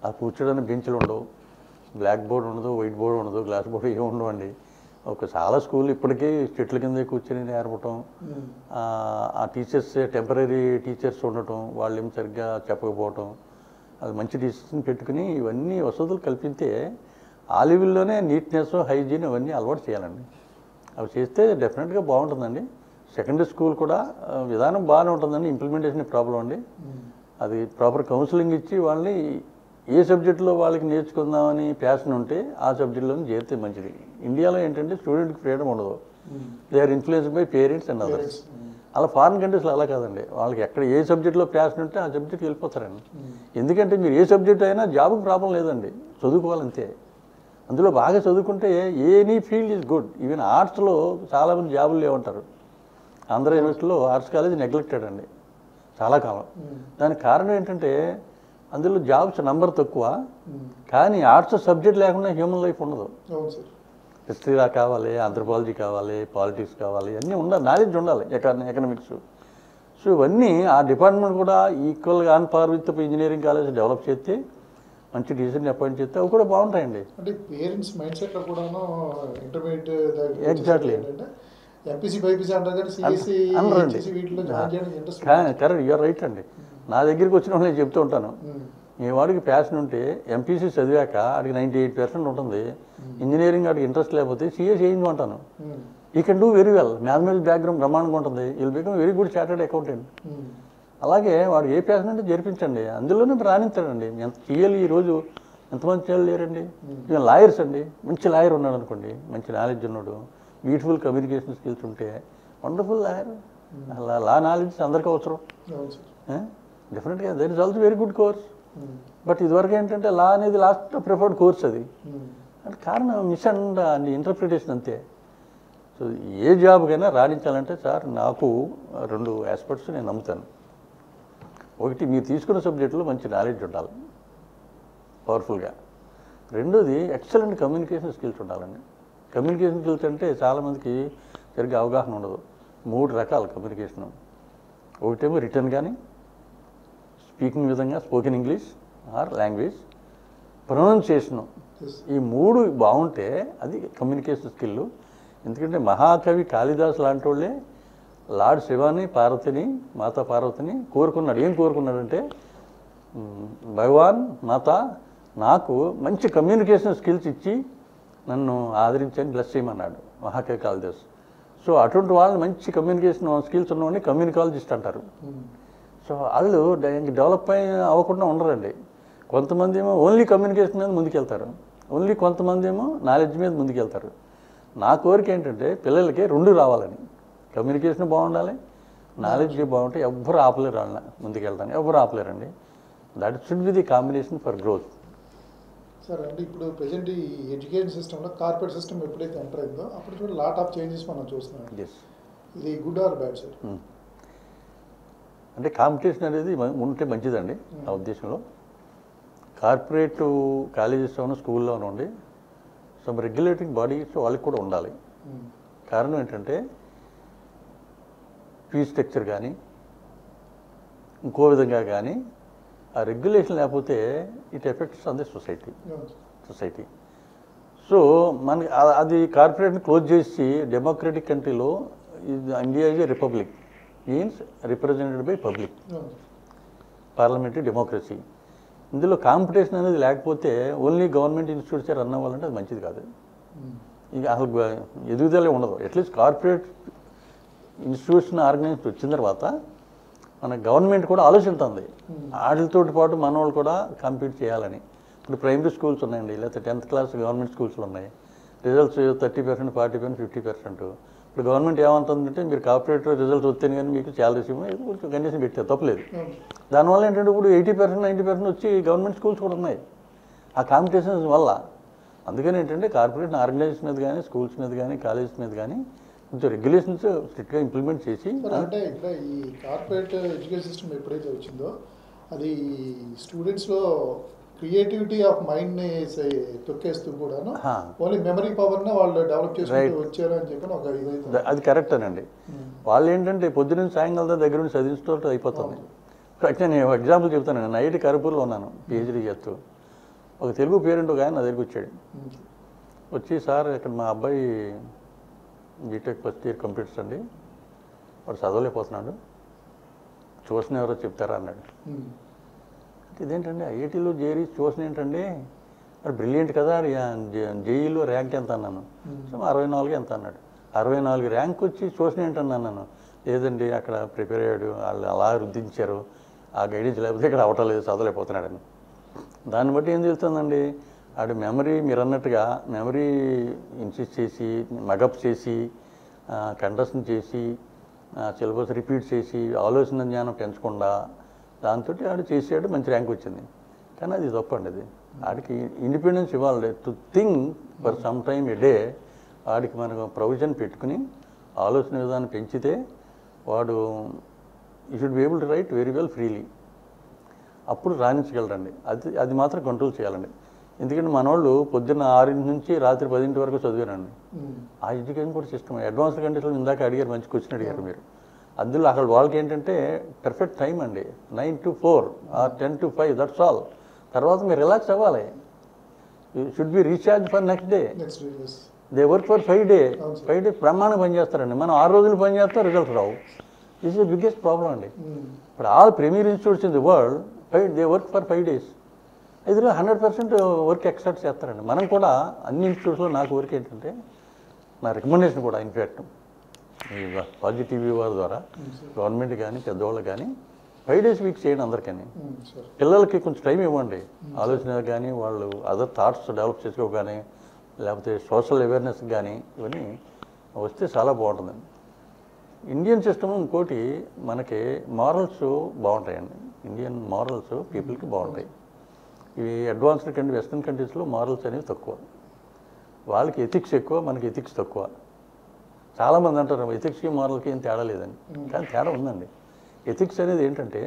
ఆ కూర్చోడానికి బెంచ్లు ఉండవు, బ్లాక్ బోర్డ్ ఉండదు, వైట్ బోర్డ్ ఉండదు, గ్లాస్ బోర్డు ఏమి ఉండవు అండి. చాలా స్కూల్ ఇప్పటికీ చెట్ల కింద కూర్చొని నేర్పటం, ఆ టీచర్స్ టెంపరీ టీచర్స్ ఉండటం, వాళ్ళు ఏం సరిగ్గా చెప్పకపోవటం, అది మంచి టీచర్స్ని పెట్టుకుని ఇవన్నీ వసతులు కల్పిస్తే ఆ లెవెల్లోనే నీట్నెస్, హైజీన్ అవన్నీ అలవాటు చేయాలండి. అవి చేస్తే డెఫినెట్గా బాగుంటుందండి. సెకండరీ స్కూల్ కూడా విధానం బాగానే ఉంటుందండి, ఇంప్లిమెంటేషన్ ప్రాబ్లం అండి. అది ప్రాపర్ కౌన్సిలింగ్ ఇచ్చి వాళ్ళని ఏ సబ్జెక్టులో వాళ్ళకి నేర్చుకుందామని ప్యాషన్ ఉంటే ఆ సబ్జెక్టులోనే చేరితే మంచిది. ఇండియాలో ఏంటంటే స్టూడెంట్కి ఫ్రీడమ్ ఉండదు, they are influenced by parents and others. అలా ఫారిన్ కంట్రీస్లో అలా కాదండి, వాళ్ళకి ఎక్కడ ఏ సబ్జెక్ట్లో ప్యాషన్ ఉంటే ఆ సబ్జెక్ట్కి వెళ్ళిపోతారండి. ఎందుకంటే మీరు ఏ సబ్జెక్ట్ అయినా జాబ్కి ప్రాబ్లం లేదండి, చదువుకోవాలంతే. అందులో బాగా చదువుకుంటే any field is good. Even ఆర్ట్స్లో చాలామంది జాబులు లేవంటారు. ఆంధ్ర యూనివర్సిటీలో ఆర్ట్స్ కాలేజ్ నెగ్లెక్టెడ్ అండి చాలా కాలం. దానికి కారణం ఏంటంటే అందులో జాబ్స్ నెంబర్ తక్కువ, కానీ ఆర్ట్స్ సబ్జెక్ట్ లేకుండా హ్యూమన్ లైఫ్ ఉండదు. హిస్టరీ కావాలి, ఆంథ్రోపాలజీ కావాలి, పాలిటిక్స్ కావాలి, అన్నీ ఉండాలి, నాలెడ్జ్ ఉండాలి, ఎకనామిక్స్. సో ఇవన్నీ ఆ డిపార్ట్మెంట్ కూడా ఈక్వల్గా on par with engineering college develop చేస్తే, మంచి టీచర్ని అపాయింట్ చేస్తే అవి కూడా బాగుంటాయండి. అంటే పేరెంట్స్ మైండ్ సెట్లో కూడాను ఇంటర్మీడియట్ ఎగ్జాక్ట్లీ ఎంపీసీ బైపీసీ అంటారు కానీ సిఎస్సి వీటిలో జాయిన్ చేయడానికి ఇంట్రెస్ట్. కరెక్ట్, యూఆర్ రైట్ అండి. నా దగ్గరికి వచ్చిన వాళ్ళు నేను చెప్తూ ఉంటాను, మీ వాడికి ప్యాషన్ ఉంటే ఎంపీసీ చదివాక ఆడికి 98% ఉంటుంది, ఇంజనీరింగ్ ఆడికి ఇంట్రెస్ట్ లేకపోతే సిఎస్ చేయించు అంటాను. You can do very well, mathematics background బ్రహ్మాండంగా ఉంటుంది, will become very good chartered accountant. అలాగే వాడు ఏ ప్యాషన్ అంటే జరిపించండి, అందులోనే రాణించాడండి. ఎంత చేయాలి ఈరోజు ఎంతమంది చేయాలి లేరండి. ఇక లాయర్స్ అండి, మంచి లాయర్ ఉన్నాడు అనుకోండి, మంచి నాలెడ్జ్ ఉన్నాడు, బ్యూటిఫుల్ కమ్యూనికేషన్ స్కిల్స్ ఉంటే వండర్ఫుల్ లాయర్. అలా లా నాలెడ్జ్ అందరికీ అవసరం డెఫినెట్గా. That is also very good course. But ఇదివరకు ఏంటంటే లా అనేది లాస్ట్ ప్రిఫర్డ్ కోర్స్, అది అంటే కారణం మిస్ అండ్ ఇంటర్ప్రిటేషన్ అంతే. సో ఏ జాబ్కైనా రాణించాలంటే సార్ నాకు 2 ఆస్పెక్ట్స్ నేను నమ్ముతాను. ఒకటి, మీరు తీసుకున్న సబ్జెక్టులో మంచి నాలెడ్జ్ ఉండాలి పవర్ఫుల్గా. రెండోది, ఎక్సలెంట్ కమ్యూనికేషన్ స్కిల్స్ ఉండాలండి. కమ్యూనికేషన్ స్కిల్స్ అంటే చాలామందికి సరిగ్గా అవగాహన ఉండదు. 3 రకాల కమ్యూనికేషను. ఒకటేమో రిటర్న్ కానీ, స్పీకింగ్ విధంగా spoken English are language, pronunciation. ఈ 3 బాగుంటే అది కమ్యూనికేషన్ స్కిల్. ఎందుకంటే మహాకవి కాళిదాస్ లాంటి వాళ్ళే లార్డ్ శివాని పార్వతిని, మాతా పార్వతిని కోరుకున్నాడు. ఏం కోరుకున్నాడంటే, భగవాన్ మాత నాకు మంచి కమ్యూనికేషన్ స్కిల్స్ ఇచ్చి నన్ను ఆదరించని బ్లెస్ చేయమన్నాడు మహాకవి కాళిదాస్. సో అటువంటి వాళ్ళు మంచి కమ్యూనికేషన్ స్కిల్స్ ఉన్నవాడిని కమ్యూనికాలజిస్ట్ అంటారు. సో వాళ్ళు డెవలప్ అవ్వకుండా ఉండరండి. కొంతమంది ఏమో ఓన్లీ కమ్యూనికేషన్ మీద ముందుకెళ్తారు, ఓన్లీ కొంతమంది ఏమో నాలెడ్జ్ మీద ముందుకెళ్తారు. నా కోరిక ఏంటంటే పిల్లలకి 2 రావాలని, కమ్యూనికేషన్ బాగుండాలి, నాలెడ్జ్ బాగుంటే ఎవ్వరు ఆపలేరు, వాళ్ళ ముందుకెళ్తాను ఎవరు ఆపలేరండి. That should be the combination for growth. Sir అంటే ఇప్పుడు ప్రజెంట్ ఈ ఎడ్యుకేషన్ సిస్టంలో కార్పొరేట్ సిస్టమ్ ఎప్పుడైతే ఎంటర్ అయిందో అప్పుడు చూడ లాట్ ఆఫ్ చేంజెస్ మనం చూస్తున్నాం. ఇది గుడ్ ఆర్ బ్యాడ్ సార్? అంటే కాంపిటీషన్ అనేది ఉంటే మంచిదండి నా ఉద్దేశంలో. కార్పొరేట్ కాలేజెస్ స్కూల్లో ఉండి సమ్ రెగ్యులేటింగ్ బాడీస్ వాళ్ళకి కూడా ఉండాలి. కారణం ఏంటంటే ఫీజ్ స్ట్రక్చర్ కానీ ఇంకో విధంగా కానీ ఆ రెగ్యులేషన్ లేకపోతే it effects on the society. So మనకి అది కార్పొరేట్ని క్లోజ్ చేసి డెమోక్రటిక్ కంట్రీలో India is a republic, means represented by public, parliamentary democracy. ఇందులో కాంపిటీషన్ అనేది లేకపోతే ఓన్లీ గవర్నమెంట్ ఇన్స్టిట్యూట్సే రన్ అవ్వాలంటే అది మంచిది కాదు. ఇక అసలు ఎదుగుదలే ఉండదు. అట్లీస్ట్ కార్పొరేట్ ఇన్స్టిట్యూషన్ ఆర్గనైజేషన్ వచ్చిన తర్వాత మన గవర్నమెంట్ కూడా ఆలోచిస్తుంది వాటితో పాటు మన వాళ్ళు కూడా కంపీట్ చేయాలని. ఇప్పుడు ప్రైమరీ స్కూల్స్ ఉన్నాయండి, లేకపోతే 10th క్లాస్ గవర్నమెంట్ స్కూల్స్లో ఉన్నాయి, రిజల్ట్స్ 30%, 40%, 50%. ఇప్పుడు గవర్నమెంట్ ఏమంటుందంటే మీరు కార్పొరేట్ రిజల్ట్స్ వస్తేనే కానీ మీకు శాలరీస్ కొంచెం కండిషన్ పెట్టారు, తప్పలేదు. దానివల్ల ఏంటంటే ఇప్పుడు 80%, 90% వచ్చి గవర్నమెంట్ స్కూల్స్ కూడా ఉన్నాయి ఆ కాంపిటీషన్స్ వల్ల. అందుకని ఏంటంటే కార్పొరేట్ ఆర్గనైజేషన్ మీద కానీ, స్కూల్స్ మీద కానీ, కాలేజెస్ మీద కానీ కొంచెం రెగ్యులేషన్స్ స్ట్రిక్ట్గా ఇంప్లిమెంట్ చేసి. అంటే ఇక్కడ ఈ కార్పొరేట్ ఎడ్యుకేషన్ సిస్టమ్ ఎప్పుడైతే వచ్చిందో అది స్టూడెంట్స్లో క్రియేటివిటీ ఆఫ్ మైండ్ని తొక్కేస్తూ కూడాను ఓన్లీ మెమరీ పవర్ని వాళ్ళు డెవలప్ చేసుకుంటూ వచ్చారు అని చెప్పి ఒక ఇదైతే అది కరెక్ట్ అనండి. వాళ్ళు ఏంటంటే పొద్దున్న సాయంకాలం దగ్గర నుంచి చదివించడం అయిపోతుంది. అయితే నేను ఎగ్జాంపుల్ చెప్తాను. నేను ఐఐటి ఖరగ్పూర్లో ఉన్నాను పిహెచ్డీ చేస్తూ. ఒక తెలుగు పేరెంట్ ఒక ఆయన నా దగ్గరికి వచ్చాడు. వచ్చి సార్ ఇక్కడ మా అబ్బాయి బీటెక్ ఫస్ట్ ఇయర్ కంప్యూటర్స్ అండి, వాడు చదవలేకపోతున్నాడు, ట్యూషన్ ఎవరో చెప్తారా అన్నాడు. ఇదేంటండి ఐఐటీలో చేరి ట్యూషన్ ఏంటండి, మరి బ్రిలియంట్ కదా, జేఈలో ర్యాంక్ ఎంత అన్నాను. సో 64 ఎంత అన్నాడు. 64 ర్యాంక్ వచ్చి ట్యూషన్ ఏంటన్నాను నేను. లేదండి అక్కడ ప్రిపేర్ అయ్యాడు, వాళ్ళు అలా రుద్దించారు, ఆ గైడెన్స్ లేకపోతే ఇక్కడ అవ్వటం లేదు, చదవలేకపోతున్నాడని. దాన్ని బట్టి ఏం తెలుస్తుందండి, ఆడు మెమరీ మీరు అన్నట్టుగా మెమరీ ఇన్సిస్ట్ చేసి మగప్ చేసి కండక్షన్ చేసి సిలబస్ రిపీట్ చేసి ఆలోచన జ్ఞానం పెంచకుండా దాంతో ఆడు చేసాడు, మంచి ర్యాంక్ వచ్చింది. కానీ అది తప్పండి. అది ఆడికి ఇండిపెండెన్స్ ఇవ్వాలి. To think for some time A day వాడికి మనకు ప్రొవిజన్ పెట్టుకుని ఆలోచన విధానం పెంచితే వాడు you should be able to right very well freely. అప్పుడు రాణించగలరండి. అది మాత్రం కంట్రోల్ చేయాలండి. ఎందుకంటే మనోళ్ళు పొద్దున్న 6 నుంచి రాత్రి 10 వరకు చదివారండి. ఆ ఎడ్యుకేషన్ కూడా సిస్టమ్ అడ్వాన్స్డ్ కండిషన్లో ఇందాక అడిగారు, మంచి క్వశ్చన్ అడిగారు మీరు. అందులో అక్కడ వాళ్ళకి ఏంటంటే పర్ఫెక్ట్ టైం అండి, 9 to 4 or 10 to 5, that's all. తర్వాత మీరు రిలాక్స్ అవ్వాలి. You should be recharge for next day. They work for 5 days ప్రమాణం పనిచేస్తారండి. మనం 6 రోజులు పని చేస్తాం, రిజల్ట్స్ రావు. This is the biggest problem అండి. ఇప్పుడు all premier institutes in the world they work for 5 days. ఇదిలో 100% వర్క్ ఎక్స్ట్రాక్ట్ చేస్తారండి. మనం కూడా అన్ని ఇన్స్టిట్యూట్స్లో నాకు వర్క్ ఏంటంటే నా రికమెండేషన్ కూడా ఇన్ఫ్యాక్ట్ ఈ పాజిటివ్ వారి ద్వారా గవర్నమెంట్ కానీ పెద్దవాళ్ళు కానీ 5 days వీక్ చేయండి అందరికీ. పిల్లలకి కొంచెం టైం ఇవ్వండి, ఆలోచన కానీ వాళ్ళు అదర్ థాట్స్ డెవలప్ చేసుకో కానీ లేకపోతే సోషల్ అవేర్నెస్ కానీ ఇవన్నీ వస్తే చాలా బాగుంటుందండి. ఇండియన్ సిస్టమ్ ఇంకోటి మనకి మారల్స్ బాగుంటాయండి. ఇండియన్ మారల్స్ పీపుల్కి బాగుంటాయి. ఇవి అడ్వాన్స్డ్ కంట్రీ వెస్ట్రన్ కంట్రీస్లో మారల్స్ అనేవి తక్కువ, వాళ్ళకి ఎథిక్స్ ఎక్కువ, మనకి ఎథిక్స్ తక్కువ. చాలామంది అంటారు ఎథిక్స్కి మారల్కి ఏం తేడా లేదని, కానీ తేడా ఉందండి. ఎథిక్స్ అనేది ఏంటంటే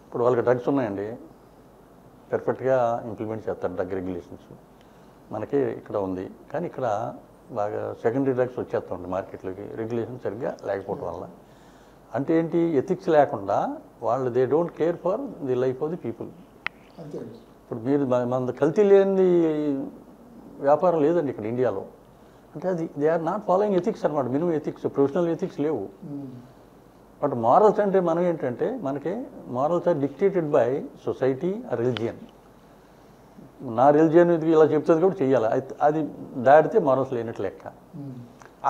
ఇప్పుడు వాళ్ళకి డ్రగ్స్ ఉన్నాయండి, పర్ఫెక్ట్గా ఇంప్లిమెంట్ చేస్తారు డ్రగ్ రెగ్యులేషన్స్. మనకి ఇక్కడ ఉంది, కానీ ఇక్కడ బాగా సెకండరీ డ్రగ్స్ వచ్చేస్తామండి మార్కెట్లోకి, రెగ్యులేషన్ సరిగ్గా లేకపోవడం వల్ల. అంటే ఏంటి, ఎథిక్స్ లేకుండా వాళ్ళు they don't care for the life of the people. ఇప్పుడు మీరు మన కల్తీ లేని వ్యాపారం లేదండి ఇక్కడ ఇండియాలో. అంటే అది they are not following ethics అనమాట, మినిమం ఎథిక్స్, ప్రొఫెషనల్ ఎథిక్స్ లేవు. బట్ మారల్స్ అంటే మనం ఏంటంటే మనకి morals are dictated by society, religion. నా రిలిజియన్ ఇది ఇలా చెప్తుంది కాబట్టి చెయ్యాలి, అది దాడితే మారల్స్ లేనట్లు లెక్క.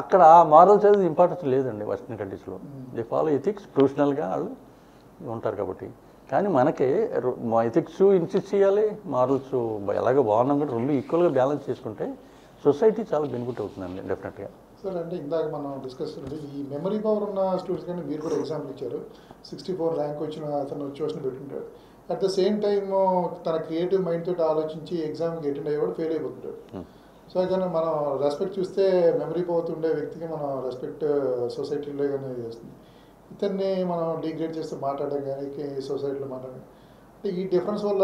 అక్కడ ఆ మారల్స్ అనేది ఇంపార్టెన్స్ లేదండి వెస్ట్రన్ కంట్రీస్లో. దే ఫాలో ఎథిక్స్, ప్రొఫెషనల్గా వాళ్ళు ఉంటారు కాబట్టి. కానీ మనకి ఎథిక్స్ ఇన్సిస్ట్ చేయాలి, మారల్స్ ఎలాగో బాగున్నాం కూడా రెండు ఈక్వల్గా బ్యాలెన్స్ చేసుకుంటే సొసైటీ చాలా బెనిఫిట్ అవుతుందండి డెఫినెట్గా. సార్ అంటే ఇందాక మనం డిస్కస్ ఈ మెమరీ పవర్ ఉన్న స్టూడెంట్స్ కానీ మీరు కూడా ఎగ్జాంపుల్ ఇచ్చారు. 64 ర్యాంక్ వచ్చిన అతను ట్యూషన్ పెట్టుంటాడు. అట్ ద సేమ్ టైమ్ తన క్రియేటివ్ మైండ్ తోటి ఆలోచించి ఎగ్జామ్కి అటెండ్ అయ్యేవాడు ఫెయిల్ అయిపోతుంటాడు. సో కానీ మనం రెస్పెక్ట్ చూస్తే మెమరీ పవర్ ఉండే వ్యక్తికి మనం రెస్పెక్ట్ సొసైటీలో కానీ చేస్తుంది. ఇతన్ని మనం డిగ్రేడ్ చేస్తే మాట్లాడడం కానీ సొసైటీలో మాట్లాడడం, అంటే ఈ డిఫరెన్స్ వల్ల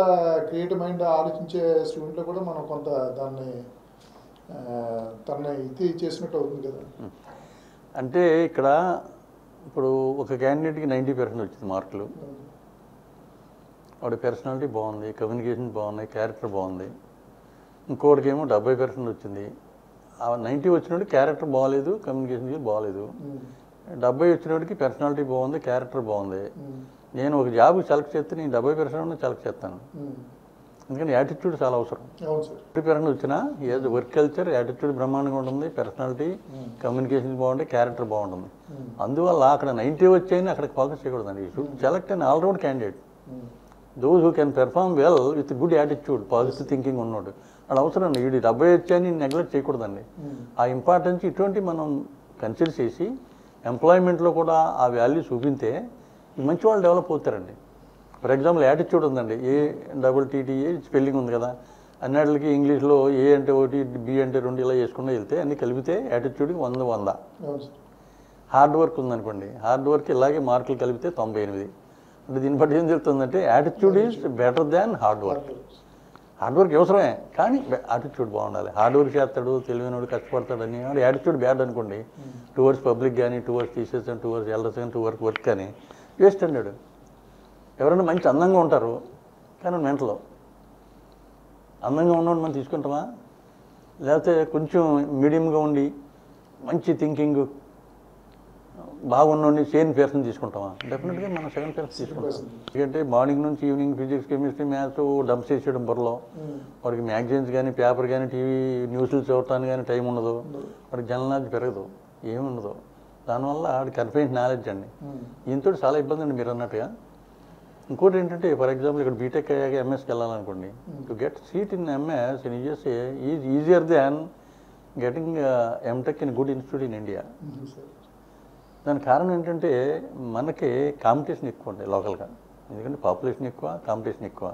క్రియేటివ్ మైండ్ ఆలోచించే స్టూడెంట్లో కూడా మనం కొంత తనని ఇది చేసినట్టు అవుతుంది కదా. అంటే ఇక్కడ ఇప్పుడు ఒక క్యాండిడేట్కి 90% వచ్చింది మార్కులు, వాడి పర్సనాలిటీ బాగుంది, కమ్యూనికేషన్ బాగున్నాయి, క్యారెక్టర్ బాగుంది. ఇంకోటికి ఏమో 70% వచ్చింది. ఆ 90 వచ్చినోడికి క్యారెక్టర్ బాగాలేదు, కమ్యూనికేషన్ బాగాలేదు. 70 వచ్చినోడికి పర్సనాలిటీ బాగుంది, క్యారెక్టర్ బాగుంది. నేను ఒక జాబ్కి సెలెక్ట్ చేస్తే నేను 70% సెలెక్ట్ చేస్తాను, ఎందుకంటే యాటిట్యూడ్ చాలా అవసరం. 50% వచ్చినా ఏజ్ వర్క్ కల్చర్, యాటిట్యూడ్ బ్రహ్మాండంగా ఉంటుంది, పర్సనాలిటీ, కమ్యూనికేషన్ బాగుంటుంది, క్యారెక్టర్ బాగుంటుంది. అందువల్ల అక్కడ 90 వచ్చాయని అక్కడికి ఫోకస్ చేయకూడదండి. Select an all round candidate, those who can perform well with good attitude, positive thinking ఉన్నాడు. అది అవసరం అండి. వీడి 70 వచ్చాయని నెగ్లెక్ట్ చేయకూడదండి. ఆ ఇంపార్టెన్స్ ఇటువంటి మనం కన్సిడర్ చేసి ఎంప్లాయ్మెంట్లో కూడా ఆ వాల్యూ చూపితే మంచి వాళ్ళు డెవలప్ అవుతారండి. ఫర్ ఎగ్జాంపుల్ యాటిట్యూడ్ ఉందండి, ATTE స్పెల్లింగ్ ఉంది కదా, అన్నిటికి ఇంగ్లీష్లో ఏ అంటే 1, B అంటే 2 ఇలా వేసుకుంటూ వెళ్తే అన్ని కలిపితే యాటిట్యూడ్కి 100. హార్డ్ వర్క్ ఉందనుకోండి, హార్డ్ వర్క్ ఇలాగే మార్కులు కలిపితే 98. అంటే దీన్ని బట్టి ఏం చెప్తుందంటే attitude is better than hard work. Hard work అవసరమే, కానీ యాటిట్యూడ్ బాగుండాలి. హార్డ్ వర్క్ చేస్తాడు, తెలివైనడు, కష్టపడతాడు అని వాడు యాటిట్యూడ్ బ్యాడ్ అనుకోండి, టువర్డ్స్ పబ్లిక్ కానీ, టువర్డ్స్ టీచర్స్ కానీ, టువర్డ్స్ ఎల్డర్స్ కానీ, వర్క్ కానీ వేస్ట్ అన్నాడు. ఎవరైనా మంచి అందంగా ఉంటారు కానీ మెంటలో అందంగా ఉన్నవాడు మనం తీసుకుంటామా, లేకపోతే కొంచెం మీడియంగా ఉండి మంచి థింకింగ్ బాగున్నోడిని సేమ్ పర్సన్ తీసుకుంటామా? డెఫినెట్గా మనం సెకండ్ పర్సన్ తీసుకుంటాం. ఎందుకంటే మార్నింగ్ నుంచి evening physics, chemistry, maths dump చేసేయడం బుర్రలో, వాడికి మ్యాగజైన్స్ కానీ, పేపర్ కానీ, టీవీ న్యూస్లు చదవటానికి కానీ టైం ఉండదు, వాడికి జనరల్ నాలెడ్జ్ పెరగదు, ఏముండదు. దానివల్ల వాడికి కన్ఫైన్స్ నాలెడ్జ్ అండి. దీంతో చాలా ఇబ్బంది అండి మీరు అన్నట్టుగా. ఇంకోటి ఏంటంటే ఫర్ ఎగ్జాంపుల్ ఇక్కడ బీటెక్ అయ్యాక ఎంఎస్కి వెళ్ళాలనుకోండి, to get seat in MS in USA is easier than getting MTech in good institute in India. దానికి కారణం ఏంటంటే మనకి కాంపిటీషన్ ఎక్కువ ఉంటాయి లోకల్గా, ఎందుకంటే పాపులేషన్ ఎక్కువ, కాంపిటీషన్ ఎక్కువ.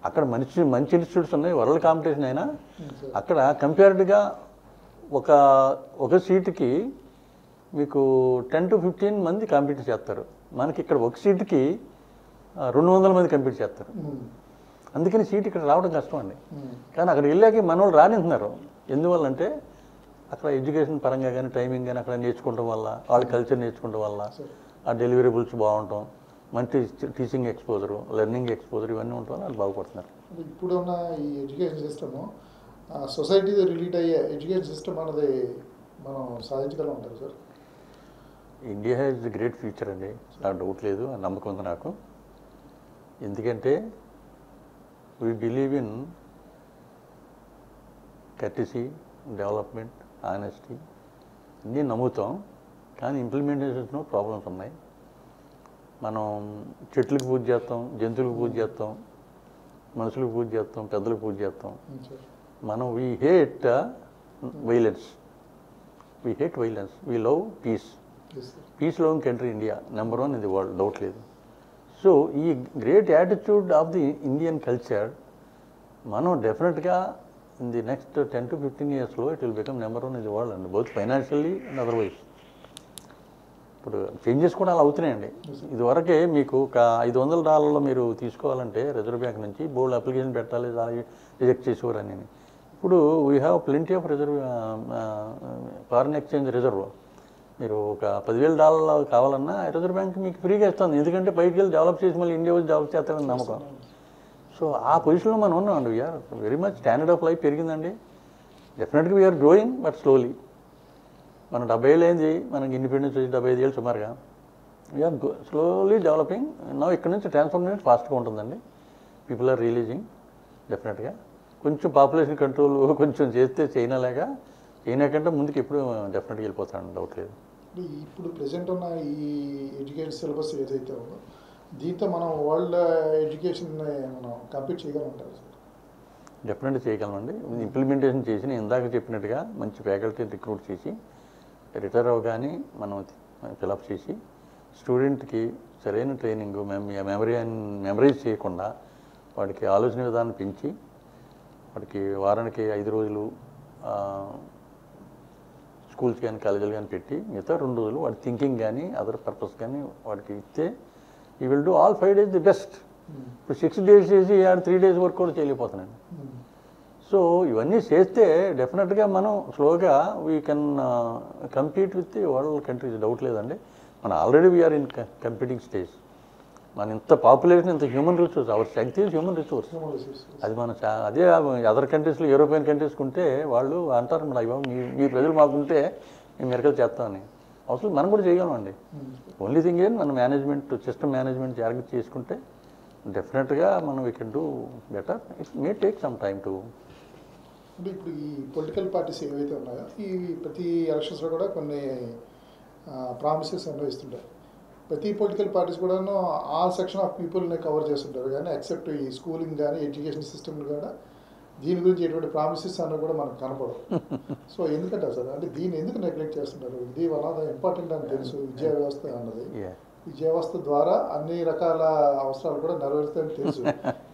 అక్కడ మంచి ఇన్స్టిట్యూట్స్ ఉన్నాయి, వరల్డ్ కాంపిటీషన్ అయినా అక్కడ కంపేర్డ్గా ఒక సీటుకి మీకు 10 to 15 మంది కాంపీట్ చేస్తారు. మనకి ఇక్కడ ఒక సీటుకి 200 మంది కంపీట్ చేస్తారు. అందుకని సీట్ ఇక్కడ రావడం కష్టం అండి. కానీ అక్కడ వెళ్ళాక మన వాళ్ళు రానిస్తున్నారు. ఎందువల్లంటే అక్కడ ఎడ్యుకేషన్ పరంగా కానీ టైమింగ్ కానీ అక్కడ నేర్చుకోవడం వల్ల, వాళ్ళ కల్చర్ నేర్చుకోవడం వల్ల, ఆ డెలివరబుల్స్ బాగుంటాం, మంచి టీచింగ్ ఎక్స్పోజరు, లెర్నింగ్ ఎక్స్పోజర్ ఇవన్నీ ఉండటం వల్ల వాళ్ళు బాగుపడుతున్నారు. ఇప్పుడున్న ఈ ఎడ్యుకేషన్ సిస్టము సొసైటీతో రిలేట్ అయ్యే ఎడ్యుకేషన్ సిస్టమ్ అన్నది మనం సాధించగలం ఉంటారు sir? India has the great future అండి, నాకు డౌట్ లేదు, ఆ నమ్మకం ఉంది నాకు. ఎందుకంటే we believe in courtesy, development, honesty అన్నీ నమ్ముతాం. కానీ ఇంప్లిమెంటేషన్లో ప్రాబ్లమ్స్ ఉన్నాయి. మనం చెట్లకు పూజ చేస్తాం, జంతువులకు పూజ చేస్తాం, మనుషులకు పూజ చేస్తాం, పెద్దలకు పూజ చేస్తాం. మనం we hate violence, we love peace. Peace loving country India, number 1 in the world, doubt లేదు. సో ఈ great attitude of the Indian culture మనం డెఫినెట్గా ఇన్ ది నెక్స్ట్ 10 to 15 yearsలో it will become number 1 in the world అండి, both financially and otherwise. ఇప్పుడు changes కూడా అలా అవుతున్నాయండి. ఇదివరకే మీకు ఒక $500 మీరు తీసుకోవాలంటే రిజర్వ్ బ్యాంక్ నుంచి బోర్డు అప్లికేషన్ పెట్టాలి, రిజెక్ట్ చేసేవారని. ఇప్పుడు we have plenty of reserve, foreign exchange reserve. మీరు ఒక $10,000 కావాలన్నా రిజర్వ్ బ్యాంక్ మీకు ఫ్రీగా ఇస్తుంది, ఎందుకంటే బయటికి వెళ్ళి డెవలప్ చేసి మళ్ళీ ఇండియా వచ్చి డెవలప్ చేస్తారని నమ్మకం. సో ఆ పొజిషన్లో మనం ఉన్నామండి. We are very much, standard of life పెరిగిందండి. డెఫినెట్గా వీఆర్ గ్రోయింగ్, బట్ స్లోలీ. మనం 70 ఏళ్ళు అయింది మనకి ఇండిపెండెన్స్ వచ్చి, 75 ఏళ్ళు సుమారుగా. We are slowly developing. నా ఇక్కడ నుంచి ట్రాన్స్ఫర్మేషన్ ఫాస్ట్గా ఉంటుందండి. పీపుల్ ఆర్ రిలీజింగ్ డెఫినెట్గా. కొంచెం పాపులేషన్ కంట్రోల్ కొంచెం చేస్తే చైనా కంటే ముందుకు ఎప్పుడు డెఫినెట్గా వెళ్ళిపోతాను, డౌట్ లేదు. ఇప్పుడు ప్రజెంట్ ఉన్న ఈ ఎడ్యుకేషన్ సిలబస్ ఏదైతే ఉందో దీంతో మనం వరల్డ్ ఎడ్యుకేషన్ మనం కంప్లీట్ చేయగలుగుతాం సార్? డెఫినెట్గా చేయగలమండి. ఇంప్లిమెంటేషన్ చేసి నేను ఇందాక చెప్పినట్టుగా మంచి ఫ్యాకల్టీని రిక్రూట్ చేసి రిటైర్ అవగానే మనం ఫిలప్ చేసి స్టూడెంట్కి సరైన ట్రైనింగ్, మెమరైజ్ చేయకుండా వాడికి ఆలోచన విధానం పెంచి వాడికి వారానికి 5 రోజులు స్కూల్స్ కానీ కాలేజీలు కానీ పెట్టి మిగతా 2 రోజులు వాడి థింకింగ్ కానీ అదర్ పర్పస్ కానీ వాడికి ఇస్తే ఈ will do all 5 days the best. ఇప్పుడు 6 days చేసి 3 days వర్క్ కూడా చేయలేకపోతున్నాను. సో ఇవన్నీ చేస్తే డెఫినెట్గా మనం స్లోగా we can compete with the world countries, doubt లేదండి. మనం already we are in competing stage. మన ఇంత పాపులేషన్, ఇంత హ్యూమన్ రిసోర్స్, అవర్ శక్తి ఈజ్ హ్యూమన్ రిసోర్స్. అది మన అదే అదర్ కంట్రీస్లో, యూరోపియన్ కంట్రీస్కి ఉంటే వాళ్ళు అంటారు మన మీ ప్రజలు మాకుంటే మేము మెరకలు చేస్తామని. అవసరం మనం కూడా చేయగలమండి. ఓన్లీ థింగ్ ఏం మన మేనేజ్మెంట్, సిస్టమ్ మేనేజ్మెంట్ జాగ్రత్త చేసుకుంటే డెఫినెట్గా మనం we can do better. It may take some time to. అంటే ఇప్పుడు ఈ పొలిటికల్ పార్టీస్ ఏవైతే ఉన్నాయో ఈ ప్రతి ఎలక్షన్స్లో కూడా కొన్ని ప్రామిసెస్ ఎన్నో ఇస్తుంటారు. ప్రతి పొలిటికల్ పార్టీస్ కూడాను ఆల్ సెక్షన్ ఆఫ్ పీపుల్ని కవర్ చేస్తుంటారు, కానీ ఎక్సెప్ట్ ఈ స్కూలింగ్ కానీ ఎడ్యుకేషన్ సిస్టమ్ కూడా దీని గురించి ఎటువంటి ప్రామిసెస్ అన్నది కూడా మనకు కనపడవు. సో ఎందుకంటే సార్, అంటే దీన్ని ఎందుకు నెగ్లెక్ట్ చేస్తుంటారు? ఇది వన్ ఆఫ్ ద ఇంపార్టెంట్ అని తెలుసు, విద్యా వ్యవస్థ అన్నది. విద్యా వ్యవస్థ ద్వారా అన్ని రకాల అవసరాలు కూడా నెరవేరుతాయని తెలుసు,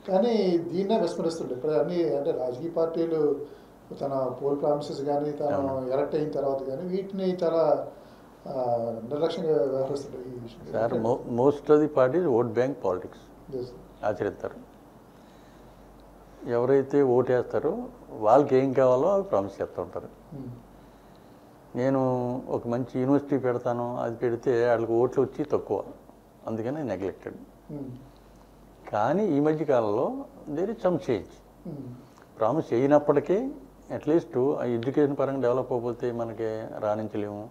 కానీ దీన్నే విస్మరిస్తుంటారు. ఇప్పుడు అన్ని అంటే రాజకీయ పార్టీలు తన పోల్ ప్రామిసెస్ కానీ తను ఎలక్ట్ అయిన తర్వాత కానీ వీటిని చాలా నిర్లక్ష్యంగా వ్యవహరిస్తుంటారు. ఈ విషయం sir, most of the parties vote bank politics ఆచరిస్తారు. ఎవరైతే ఓటేస్తారో వాళ్ళకి ఏం కావాలో అవి ప్రామిస్ చేస్తూ ఉంటారు. నేను ఒక మంచి యూనివర్సిటీ పెడతాను, అది పెడితే వాళ్ళకి ఓట్లు వచ్చి తక్కువ, అందుకని నెగ్లెక్టెడ్. కానీ ఈ మధ్య కాలంలో there is some change. Promise చేయనప్పటికీ అట్లీస్ట్ ఆ ఎడ్యుకేషన్ పరంగా డెవలప్ అయిపోతే మనకి రాణించలేము,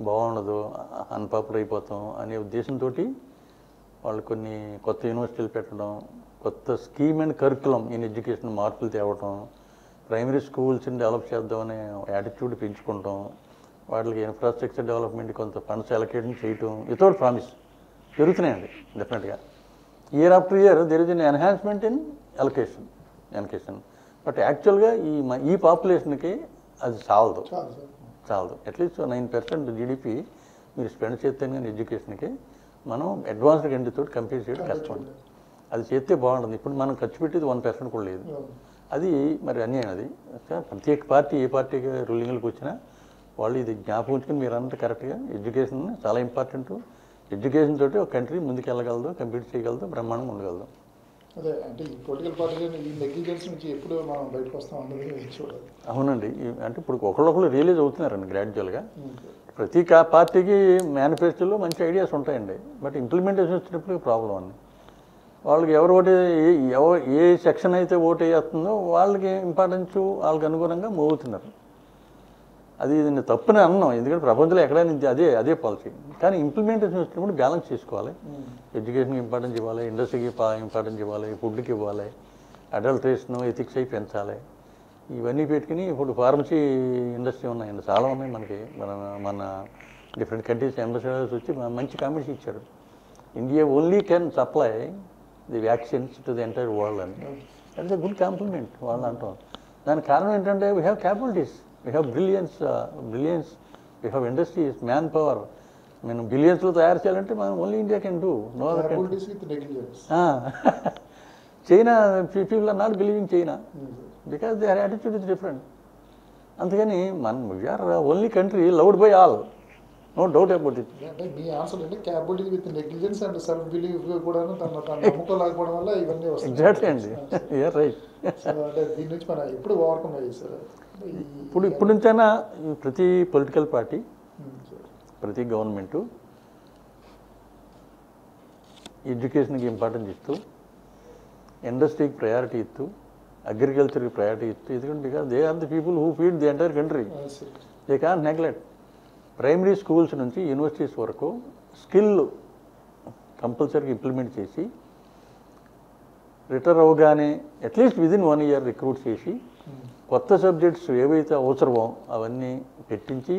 బాగుండదు, అన్పాపులర్ అయిపోతాం అనే ఉద్దేశంతో వాళ్ళు కొన్ని కొత్త యూనివర్సిటీలు పెట్టడం, కొత్త scheme and curriculum in education మార్పులు తేవటం, ప్రైమరీ స్కూల్స్ని డెవలప్ చేద్దామనే యాటిట్యూడ్ పెంచుకుంటాం, వాటికి ఇన్ఫ్రాస్ట్రక్చర్ డెవలప్మెంట్ కొంత ఫండ్స్ అలొకేషన్ చేయటం వితౌట్ ప్రామిస్ జరుగుతున్నాయండి. డెఫినెట్గా year after year there is an enhancement in allocation but యాక్చువల్గా ఈ పాపులేషన్కి అది చాలదు అట్లీస్ట్ 9% జీడిపి మీరు స్పెండ్ చేస్తే కానీ ఎడ్యుకేషన్కి మనం అడ్వాన్స్డ్ కంట్రీతో కంపేర్ చేయడం కష్టం. అది చేస్తే బాగుంటుంది. ఇప్పుడు మనం ఖర్చు పెట్టేది 1% కూడా లేదు. అది మరి అన్యాయం. అది ప్రత్యేక పార్టీ ఏ పార్టీకి రూలింగ్లకు వచ్చినా వాళ్ళు ఇది జ్ఞాపకం ఉంచుకొని మీరు అంతా కరెక్ట్గా ఎడ్యుకేషన్ చాలా ఇంపార్టెంట్. ఎడ్యుకేషన్ తోటి ఒక కంట్రీ ముందుకు వెళ్ళగలదు, కంప్లీట్ చేయగలదు, బ్రహ్మాండంగా ఉండగలదు. అదే అంటే ఈ పొలిటికల్ పార్టీ ఈ నెగ్లిజెన్స్ నుంచి ఎప్పుడు మనం బయటకు వస్తాం అన్నది చూడాలి. అవునండి. అంటే ఇప్పుడు ఒకళ్ళు రియలైజ్ అవుతున్నారండి గ్రాడ్యువల్గా. ప్రతి పార్టీకి మేనిఫెస్టోలో మంచి ఐడియాస్ ఉంటాయండి, బట్ ఇంప్లిమెంటేషన్ వచ్చినప్పుడు ప్రాబ్లం అండి. వాళ్ళకి ఏ సెక్షన్ అయితే ఓటు వేస్తుందో వాళ్ళకి ఇంపార్టెన్స్ వాళ్ళకి అనుగుణంగా మూవ్ అవుతున్నారు. అది తప్పుని అన్నాం, ఎందుకంటే ప్రపంచంలో ఎక్కడైనా అదే పాలసీ. కానీ ఇంప్లిమెంటేషన్ వచ్చినప్పుడు బ్యాలెన్స్ చేసుకోవాలి. ఎడ్యుకేషన్కి ఇంపార్టెన్స్ ఇవ్వాలి, ఇండస్ట్రీకి ఇంపార్టెన్స్ ఇవ్వాలి, ఫుడ్కి ఇవ్వాలి, అడల్ట్రేషన్ ఎథిక్స్ అయి పెంచాలి. ఇవన్నీ పెట్టుకుని ఇప్పుడు ఫార్మసీ ఇండస్ట్రీ ఉన్నాయండి, చాలా ఉన్నాయి మనకి. మన డిఫరెంట్ కంట్రీస్ అంబాసిడర్స్ వచ్చి మంచి కామెంట్స్ ఇచ్చారు. India only can supply the vaccines to the entire world అని. That is a good compliment వాళ్ళు అంటాం. దానికి కారణం ఏంటంటే we have capabilities, we have brilliance, we have industries, man power. మేము బిలియన్స్లో తయారు చేయాలంటే మనం only India can do. No other country. China people are not believing China because their attitude is different. అందుకని we are only country loved by all, no doubt about it. అంటే మీ answer అంటే capability with negligence and self belief కూడా నమ్మకం లేకపోవడం వల్ల ఇవన్నీ వస్తాయి. Exactly అండి, యూఆర్ రైట్. అంటే దీని నుంచి మనం ఎప్పుడు ఓవర్కమ్ అయ్యి సార్ ఇప్పుడు నుంచైనా ప్రతి పొలిటికల్ పార్టీ, ప్రతి గవర్నమెంటు ఎడ్యుకేషన్కి ఇంపార్టెన్స్ ఇస్తూ, ఇండస్ట్రీకి ప్రయారిటీ ఇస్తూ, అగ్రికల్చర్కి ప్రయారిటీ ఇస్తూ, ఎందుకంటే because they are the people who feed the entire country. They can't neglect. Primary schools నుంచి యూనివర్సిటీస్ వరకు స్కిల్ కంపల్సరీగా ఇంప్లిమెంట్ చేసి, రిటైర్ అవగానే అట్లీస్ట్ విదిన్ 1 year రిక్రూట్ చేసి, కొత్త సబ్జెక్ట్స్ ఏవైతే అవసరమో అవన్నీ పెట్టించి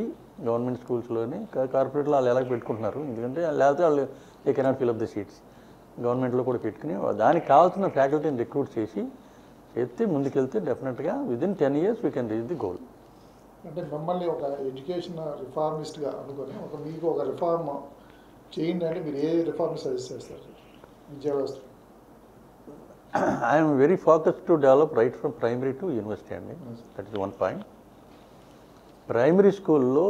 గవర్నమెంట్ స్కూల్స్లోని, కార్పొరేట్లో వాళ్ళు ఎలా పెట్టుకుంటున్నారు, ఎందుకంటే లేకపోతే వాళ్ళు they cannot fill up the seats. గవర్నమెంట్లో కూడా పెట్టుకుని దానికి కావాల్సిన ఫ్యాకల్టీని రిక్రూట్ చేస్తే ముందుకెళ్తే డెఫినెట్గా within 10 years we can reach the goal. అంటే మిమ్మల్ని ఒక ఎడ్యుకేషన్ రిఫార్మిస్ట్గా అనుకొని మీకు ఒక రిఫార్మ్ చేయండి అంటే మీరు ఏ రిఫార్మ్ సజెస్ట్ చేస్తారు విద్యా వ్యవస్థ? I'm very focused to develop right from primary to university అండి. That is 1 point. ప్రైమరీ స్కూల్లో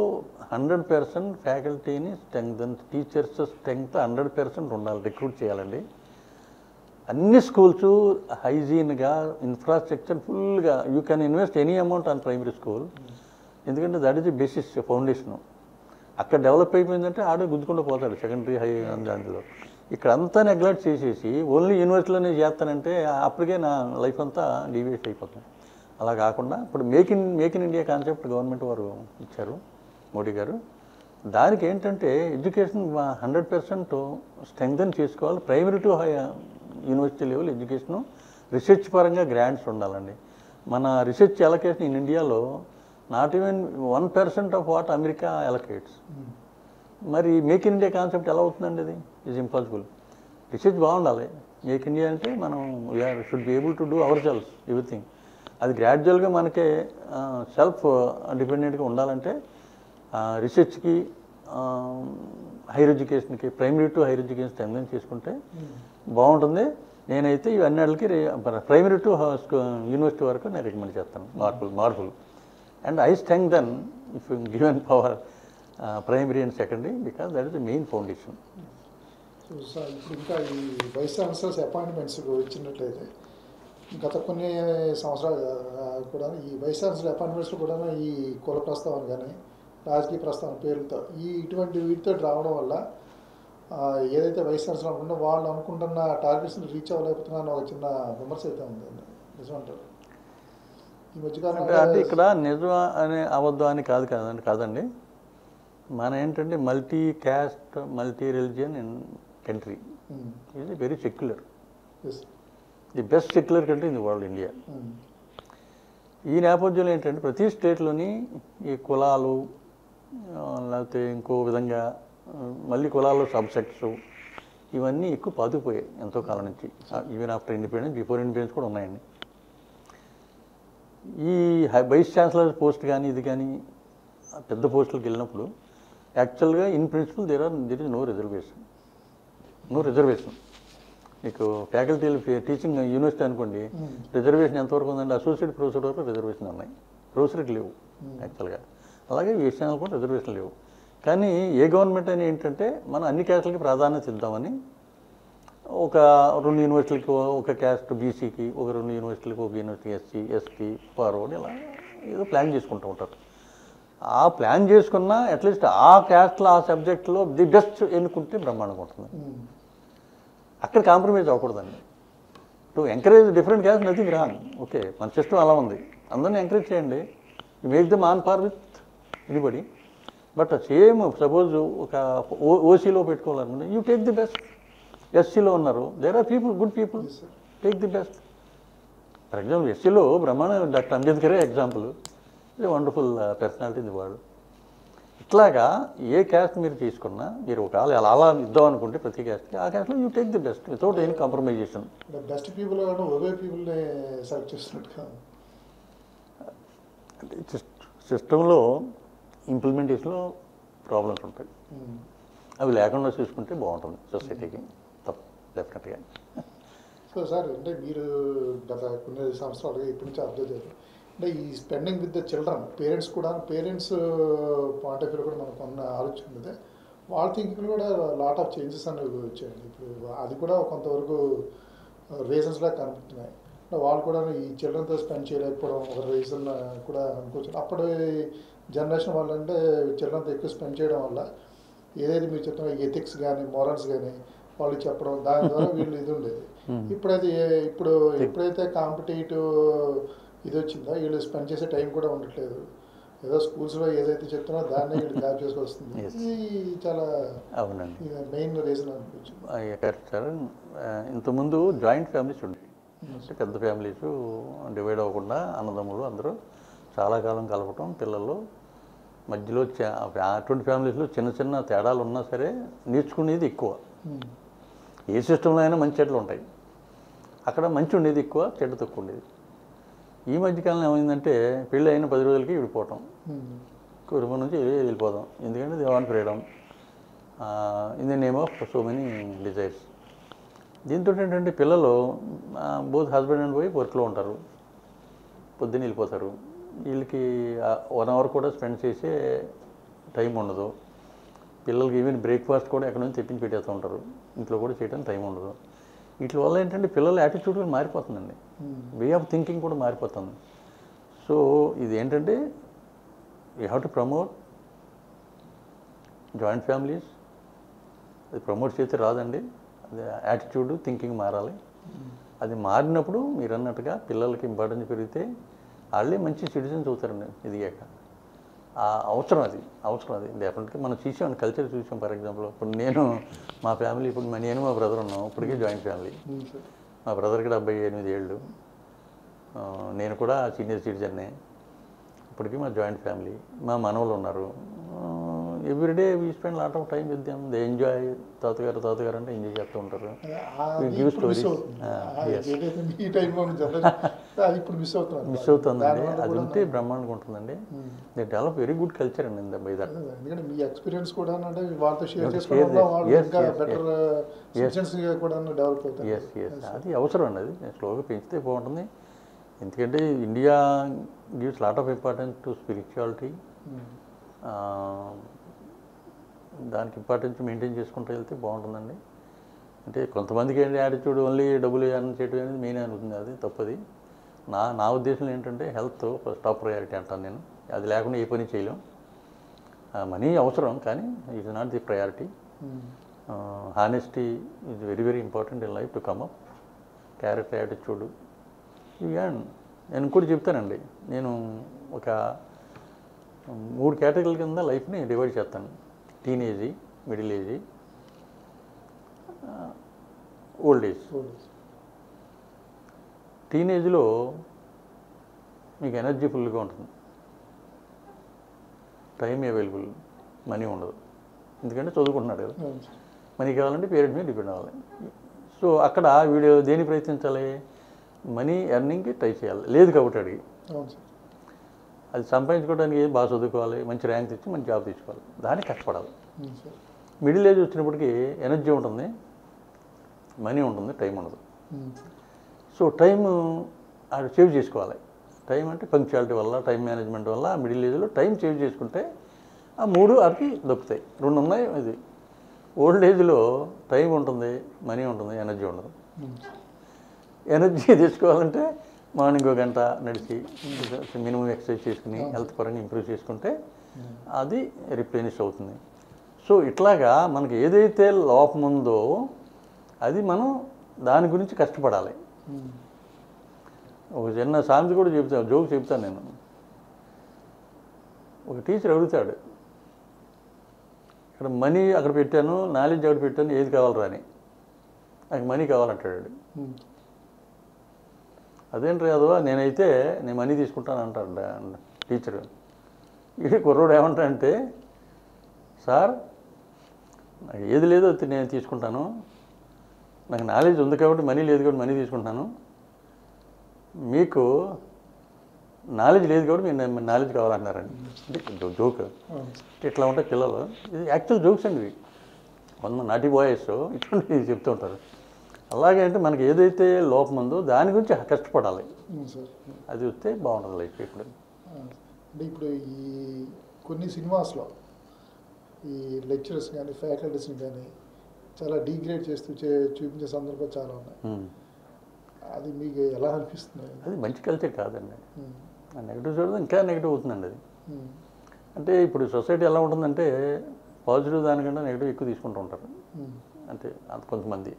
100% ఫ్యాకల్టీని స్ట్రెంగ్త్, టీచర్స్ స్ట్రెంగ్త్ 100% ఉండాలి, రిక్రూట్ చేయాలండి. అన్ని స్కూల్స్ హైజీన్గా, ఇన్ఫ్రాస్ట్రక్చర్ ఫుల్గా, you can invest any amount on primary school. ఎందుకంటే that is the basis, foundation. అక్కడ డెవలప్ అయిపోయిందంటే ఆడే గుద్దుకుంటూ పోతాడు సెకండరీ హై దాంట్లో. ఇక్కడ అంతా నెగ్లెక్ట్ చేసేసి ఓన్లీ యూనివర్సిటీలోనే చేస్తానంటే అప్పటికే నా లైఫ్ అంతా డీవియేట్ అయిపోతుంది. అలా కాకుండా ఇప్పుడు make in India concept government వారు ఇచ్చారు, మోడీ గారు. దానికి ఏంటంటే ఎడ్యుకేషన్ 100% స్ట్రెంగ్తన్ చేసుకోవాలి. Primary to high university level education, research పరంగా గ్రాంట్స్ ఉండాలండి. మన రీసెర్చ్ అలొకేషన్ ఇన్ ఇండియాలో not even 1% of what America allocates. మరి మేక్ ఇన్ ఇండియా కాన్సెప్ట్ ఎలా అవుతుందండి? అది ఈజ్ ఇంపాసిబుల్. రీసెర్చ్ బాగుండాలి. మేక్ ఇండియా అంటే మనం we are should be able to do our self everything. అది గ్రాడ్యువల్గా మనకే సెల్ఫ్ డిపెండెంట్గా ఉండాలంటే రీసెర్చ్కి, హైయర్ ఎడ్యుకేషన్కి, primary to higher education strengthen చేసుకుంటే బాగుంటుంది. నేనైతే ఇవన్నిటికి ప్రైమరీ టు యూనివర్సిటీ వరకు నేను రికమెండ్ చేస్తాను, మార్పులు. And I strengthen if given power primary and secondary because that is the main foundation. So sir ఇప్పుడు ఇంకా ఈ వైస్ ఛాన్సలర్స్ అపాయింట్మెంట్స్ ఇచ్చినట్లయితే గత కొన్ని సంవత్సరాలు కూడా ఈ వైస్ ఛాన్సలర్ అపాయింట్మెంట్స్లో కూడా ఈ కుల ప్రస్తావన కానీ రాజకీయ ప్రస్తావన పేర్లతో ఇటువంటి వీటితో రావడం వల్ల ఏదైతే వైస్ ఛాన్సలర్ అనుకుంటే వాళ్ళు అనుకుంటున్న టార్గెట్స్ని రీచ్ అవ్వలేకపోతున్నారని ఒక చిన్న విమర్శ అయితే ఉందండి, నిజమంటారు? అంటే ఇక్కడ నిజం అనే అబద్ధం అని కాదండి. మన ఏంటంటే multi caste, multi religion in country is very secular, the best secular country in the world India. ఈ నేపథ్యంలో ఏంటంటే ప్రతి స్టేట్లోని ఈ కులాలు, లేకపోతే ఇంకో విధంగా మళ్ళీ కులాల్లో సబ్సెక్ట్స్, ఇవన్నీ ఎక్కువ పాతుకుపోయాయి ఎంతో కాలం నుంచి. Even after independence, before independence కూడా ఉన్నాయండి. ఈ వైస్ ఛాన్సలర్ పోస్ట్ కానీ ఇది కానీ పెద్ద పోస్టులకు వెళ్ళినప్పుడు యాక్చువల్గా in principle there is no reservation. మీకు ఫ్యాకల్టీలు టీచింగ్ యూనివర్సిటీ అనుకోండి, రిజర్వేషన్ ఎంతవరకు ఉందండి? అసోసియేట్ ప్రొఫెసర్ వరకు రిజర్వేషన్ ఉన్నాయి, ప్రొఫెసర్కి లేవు యాక్చువల్గా. అలాగే వైస్ ఛాన్సలర్ కూడా రిజర్వేషన్ లేవు. కానీ ఏ గవర్నమెంట్ అని ఏంటంటే మనం అన్ని క్యాస్ట్లకి ప్రాధాన్యత ఇద్దామని ఒక 2 యూనివర్సిటీలకి ఒక క్యాస్ట్ బీసీకి, ఒక 2 యూనివర్సిటీలకి ఒక యూనివర్సిటీ ఎస్సీ, ఎస్టీ, ఫార్వర్డ్, ఇలా ఏదో ప్లాన్ చేసుకుంటూ ఉంటారు. ఆ ప్లాన్ చేసుకున్న అట్లీస్ట్ ఆ క్యాస్ట్లో ఆ సబ్జెక్ట్లో ది బెస్ట్ ఎన్నుకుంటే బ్రహ్మాండంగా ఉంటుంది. అక్కడ కాంప్రమైజ్ అవ్వకూడదండి. To encourage different caste nothing wrong, okay, మన సిస్టమ్ అలా ఉంది, అందరినీ ఎంకరేజ్ చేయండి, you make them on par with anybody. But same suppose ఒక ఓసీలో పెట్టుకోవాలనుకుంటే యూ టేక్ ది బెస్ట్. ఎస్సీలో ఉన్నారు, there are people, good people, take the best. For example ఎస్సీలో డాక్టర్ అంబేద్కరే ఎగ్జాంపుల్, ఇది wonderful personality in the world. ఇట్లాగా ఏ క్యాస్ట్ మీరు తీసుకున్నా, మీరు ఒకవేళ అలా ఇద్దాం అనుకుంటే ప్రతి క్యాస్ట్కి, ఆ క్యాస్ట్లో you take the best without any compromisation. Best people ఒకే పీపుల్ని సెలెక్ట్ చేస్తున్నట్టుగా అంటే సిస్టంలో ఇంప్లిమెంటేషన్లో ప్రాబ్లమ్స్ ఉంటాయి. అవి లేకుండా చూసుకుంటే బాగుంటుంది సొసైటీకి, తప్ప డెఫినెట్గా. సో సార్, అంటే మీరు గత కొన్ని సంవత్సరాలుగా ఇప్పటి నుంచి అబ్జర్వ్ చేయాలి, అంటే ఈ spending with the children, parents point of view కూడా మనకు ఉన్న ఆలోచన ఉంది. వాళ్ళ థింకింగ్ కూడా లాట్ ఆఫ్ చేంజెస్ అనేవి వచ్చాయండి. ఇప్పుడు అది కూడా కొంతవరకు రీజన్స్లా కనిపిస్తున్నాయి. వాళ్ళు కూడా ఈ చిల్డ్రన్తో స్పెండ్ చేయలేకపోవడం ఒక రీజన్ కూడా అనుకోవచ్చు. అప్పటి జనరేషన్ వాళ్ళంటే చిల్డ్రన్తో ఎక్కువ స్పెండ్ చేయడం వల్ల ఏదైతే మీరు చెప్తున్న ఎథిక్స్ కానీ మోరల్స్ కానీ వాళ్ళు చెప్పడం, దాని ద్వారా వీళ్ళు ఇది ఉండేది. ఎప్పుడైతే కాంపిటేటివ్ ఇది వచ్చిందో వీళ్ళు స్పెండ్ చేసే టైం కూడా ఉండట్లేదు. ఏదో స్కూల్స్లో ఏదైతే చెప్తున్నా దాన్ని వీళ్ళు గ్యాప్ చేసుకొస్తుంది. ఇది చాలా అవునండి, మెయిన్ రీజన్ అనిపించింది. Correct sir. ఇంతకుముందు జాయింట్ ఫ్యామిలీస్ ఉండేవి, పెద్ద ఫ్యామిలీస్ డివైడ్ అవ్వకుండా అన్నదమ్ములు అందరూ చాలా కాలం కలపటం, పిల్లలు మధ్యలో అటువంటి ఫ్యామిలీస్లో చిన్న చిన్న తేడాలు ఉన్నా సరే నేర్చుకునేది ఎక్కువ. ఏ సిస్టంలో అయినా మంచి చెడ్లు ఉంటాయి, అక్కడ మంచి ఉండేది ఎక్కువ, చెడ్డ తక్కువ ఉండేది. ఈ మధ్యకాలంలో ఏమైందంటే పెళ్ళి అయిన 10 రోజులకి విడిపోవటం, కుటుంబం నుంచి వెళ్ళిపోదాం, ఎందుకంటే they want freedom in the name of so many desires. దీంతో ఏంటంటే పిల్లలు బోత్ హస్బెండ్ అండ్ వైఫ్ వర్క్లో ఉంటారు, పొద్దున్న వెళ్ళిపోతారు. వీళ్ళకి 1 అవర్ కూడా స్పెండ్ చేసే టైం ఉండదు. పిల్లలకి ఈవెన్ బ్రేక్ఫాస్ట్ కూడా ఎక్కడి నుంచి తెప్పించి పెట్టేస్తూ ఉంటారు, ఇంట్లో కూడా చేయడానికి టైం ఉండదు. వీటి వల్ల ఏంటంటే పిల్లల యాటిట్యూడ్ కూడా మారిపోతుందండి, వే ఆఫ్ థింకింగ్ కూడా మారిపోతుంది. సో ఇది ఏంటంటే we have to promote joint families. అది ప్రమోట్ చేస్తే రాదండి, అది యాటిట్యూడ్ థింకింగ్ మారాలి. అది మారినప్పుడు మీరు అన్నట్టుగా పిల్లలకి ఇంపార్టెన్స్ పెరిగితే వాళ్ళే మంచి సిటిజన్స్ అవుతారండి ఎదిగాక. అవసరం అది డెఫినెట్గా మనం చూసాం, కల్చర్ చూసాం. ఫర్ ఎగ్జాంపుల్ ఇప్పుడు మా ఫ్యామిలీ, ఇప్పుడు నేను మా బ్రదర్ ఉన్నాం, ఇప్పటికీ జాయింట్ ఫ్యామిలీ. మా బ్రదర్కి 78 ఏళ్ళు, నేను కూడా సీనియర్ సిటిజన్నే. ఇప్పటికీ మా జాయింట్ ఫ్యామిలీ. మా మనవలు ఉన్నారు. Everyday we spend lot of time with them. They enjoy. తాతగారు అంటే ఎంజాయ్ చేస్తూ ఉంటారు. Give stories. మిస్ అవుతుందండి. అది ఉంటే బ్రహ్మాండంగా ఉంటుందండి. They develop very good culture అండి బై దట్. ఎందుకంటే మీ ఎక్స్పీరియన్స్ కూడా అంటే వాళ్ళతో షేర్ చేసుకోవడం వల్ల వాళ్ళు ఇంకా బెటర్ సిటిజన్స్ కూడా డెవలప్ అవుతారు. అది అవసరం అండి. అది స్లోగా పెంచితే బాగుంటుంది. ఎందుకంటే India gives lot of importance to spirituality. దానికి ఇంపార్టెన్స్ మెయింటైన్ చేసుకుంటూ వెళ్తే బాగుంటుందండి. అంటే కొంతమందికి ఏంటి యాటిట్యూడ్ ఓన్లీ డబ్బులు ఎర్న్ చేయడం అనేది మెయిన్ అనుకుంది, అది తప్పది. నా ఉద్దేశం ఏంటంటే హెల్త్ టాప్ ప్రయారిటీ అంటాను నేను. అది లేకుండా ఏ పని చేయలేం. మనీ అవసరం, కానీ it is not the priority. Honesty is very very important in life to come up. Character, attitude నేను ఇంకోటి చెప్తానండి. నేను ఒక 3 కేటగిరీల కింద లైఫ్ని డివైడ్ చేస్తాను. Teenage, middle age, old age. టీనేజ్లో మీకు ఎనర్జీ ఫుల్గా ఉంటుంది, టైం అవైలబుల్, మనీ ఉండదు, ఎందుకంటే చదువుకుంటున్నాడు కదా. మనీ కావాలంటే పేరెంట్స్ మీద డిపెండ్ అవ్వాలి. సో అక్కడ వీడు దేని ప్రయత్నించాలి, మనీ ఎర్నింగ్కి ట్రై చేయాలి. లేదు కాబట్టి అడిగి అవును సార్. అది సంపాదించుకోవడానికి బాగా చదువుకోవాలి, మంచి ర్యాంక్ తెచ్చి మంచి జాబ్ తెచ్చుకోవాలి, దానికి కష్టపడాలి. సార్ మిడిల్ ఏజ్ వచ్చినప్పటికీ ఎనర్జీ ఉంటుంది, మనీ ఉంటుంది, టైం ఉండదు. సో టైం అది సేవ్ చేసుకోవాలి. టైం అంటే పంక్చువాలిటీ వల్ల, టైం మేనేజ్మెంట్ వల్ల మిడిల్ ఏజ్లో టైం సేవ్ చేసుకుంటే ఆ 3 అడికి దొరుకుతాయి. 2 ఉన్నాయి. ఇది ఓల్డ్ ఏజ్లో టైం ఉంటుంది, మనీ ఉంటుంది, ఎనర్జీ ఉండదు. ఎనర్జీ తెచ్చుకోవాలంటే మార్నింగ్ 1 గంట నడిచి మినిమం ఎక్సర్సైజ్ చేసుకుని హెల్త్ పరంగా ఇంప్రూవ్ చేసుకుంటే అది రిప్లేనిష్ అవుతుంది. సో ఇట్లాగా మనకి ఏదైతే లోపం ఉందో అది మనం దాని గురించి కష్టపడాలి. ఒక చిన్న సామెత కూడా చెప్తాను, జోక్ చెప్తాను నేను. ఒక టీచర్ అడుగుతాడు, ఇక్కడ మనీ అక్కడ పెట్టాను, నాలెడ్జ్ అక్కడ పెట్టాను, ఏది కావాలరా అని. నాకు మనీ కావాలంటాడు. అదేంటి రాదువా, నేను మనీ తీసుకుంటాను అంటాడు టీచరు. ఈ కుర్రోడు ఏమంటాడంటే, సార్ నాకు ఏది లేదో నేను తీసుకుంటాను, నాకు నాలెడ్జ్ ఉంది కాబట్టి మనీ లేదు కాబట్టి మనీ తీసుకుంటాను, మీకు నాలెడ్జ్ లేదు కాబట్టి మీరు నాలెడ్జ్ కావాలంటున్నారండి. అంటే జోక్. ఇట్లా ఉంటాయి పిల్లలు. ఇది యాక్చువల్ జోక్స్ అండి ఇవి. నాటి బాయ్స్ ఇటువంటివి చెప్తూ ఉంటారు. అలాగే అంటే మనకి ఏదైతే లోపం ఉందో దాని గురించి కష్టపడాలి. అది వస్తే బాగుంటుంది లైఫ్. ఇప్పుడు అంటే ఇప్పుడు ఈ కొన్ని సినిమాస్లో ఈ లెక్చరర్స్ కానీ ఫ్యాకల్టీస్ని కానీ చాలా డీగ్రేడ్ చేస్తూ చూపించే సందర్భాలు చాలా ఉన్నాయి. అది మీకు ఎలా అనిపిస్తుంది? అది మంచి కల్చర్ కాదండి. నెగిటివ్ చూడడం ఇంకా నెగిటివ్ అవుతుందండి అది. అంటే ఇప్పుడు సొసైటీ ఎలా ఉంటుందంటే పాజిటివ్ దానికంటే నెగిటివ్ ఎక్కువ తీసుకుంటూ ఉంటారు. అంటే అంత కొంతమంది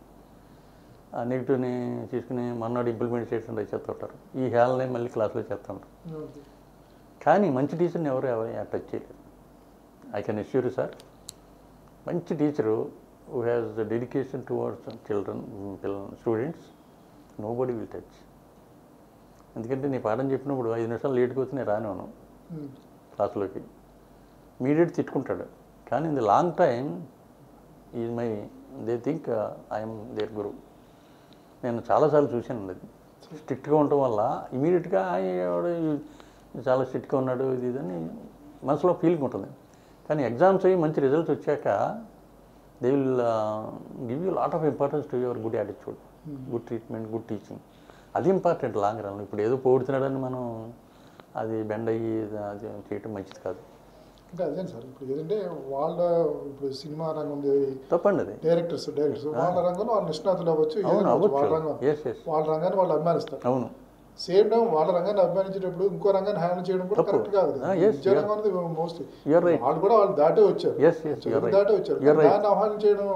ఆ నెగిటివ్ని తీసుకుని మన్నాడు ఇంప్లిమెంట్ చేసి చేస్తూ ఉంటారు. ఈ హేళనే మళ్ళీ క్లాస్లో చేస్తూ ఉంటారు. కానీ మంచి టీచర్ని ఎవరు టచ్ చేయలేరు. ఐ కెన్ అష్యూర్ సార్, మంచి teacher who has the dedication towards children students, nobody will touch. ఎందుకంటే నీ పాఠం చెప్పినప్పుడు 5 నిమిషాలు లేట్కి వచ్చి నేను రానివ్వను క్లాసులోకి. ఇమీడియట్ తిట్టుకుంటాడు. కానీ in the long time is my they think I'm their guru. నేను చాలాసార్లు చూశాను. అది స్ట్రిక్ట్గా ఉండటం వల్ల ఇమీడియట్గా చాలా స్ట్రిక్ట్గా ఉన్నాడు ఇది ఇదని మనసులో ఫీలింగ్ ఉంటుంది. కానీ ఎగ్జామ్స్ అయ్యి మంచి రిజల్ట్స్ వచ్చాక they will give you lot of importance to your good attitude, good treatment, good teaching. అది ఇంపార్టెంట్ లాంగ్ రన్. ఇప్పుడు ఏదో పోడుతున్నాడని మనం అది బెండ్ అయ్యి అది చేయటం మంచిది కాదు. అంటే అదే సార్, ఇప్పుడు ఏదంటే ఇప్పుడు సినిమా రంగం తప్పండి అది. డైరెక్టర్స్ వాళ్ళ రంగంలో వాళ్ళు నిష్ణాతులు అవ్వచ్చు, వాళ్ళ రంగాన్ని వాళ్ళు అభిమానిస్తారు. అవును. సేమ్ టైం వాళ్ళ రంగాన్ని అభిమానించేటప్పుడు ఇంకో రంగాన్ని హ్యాండిల్ చేయడం కూడా కరెక్ట్ కాదు. విద్యారంగం అనేది మోస్ట్లీ వాళ్ళు కూడా వాళ్ళు దాటే వచ్చారు, దాన్ని ఆహ్వానం చేయడం,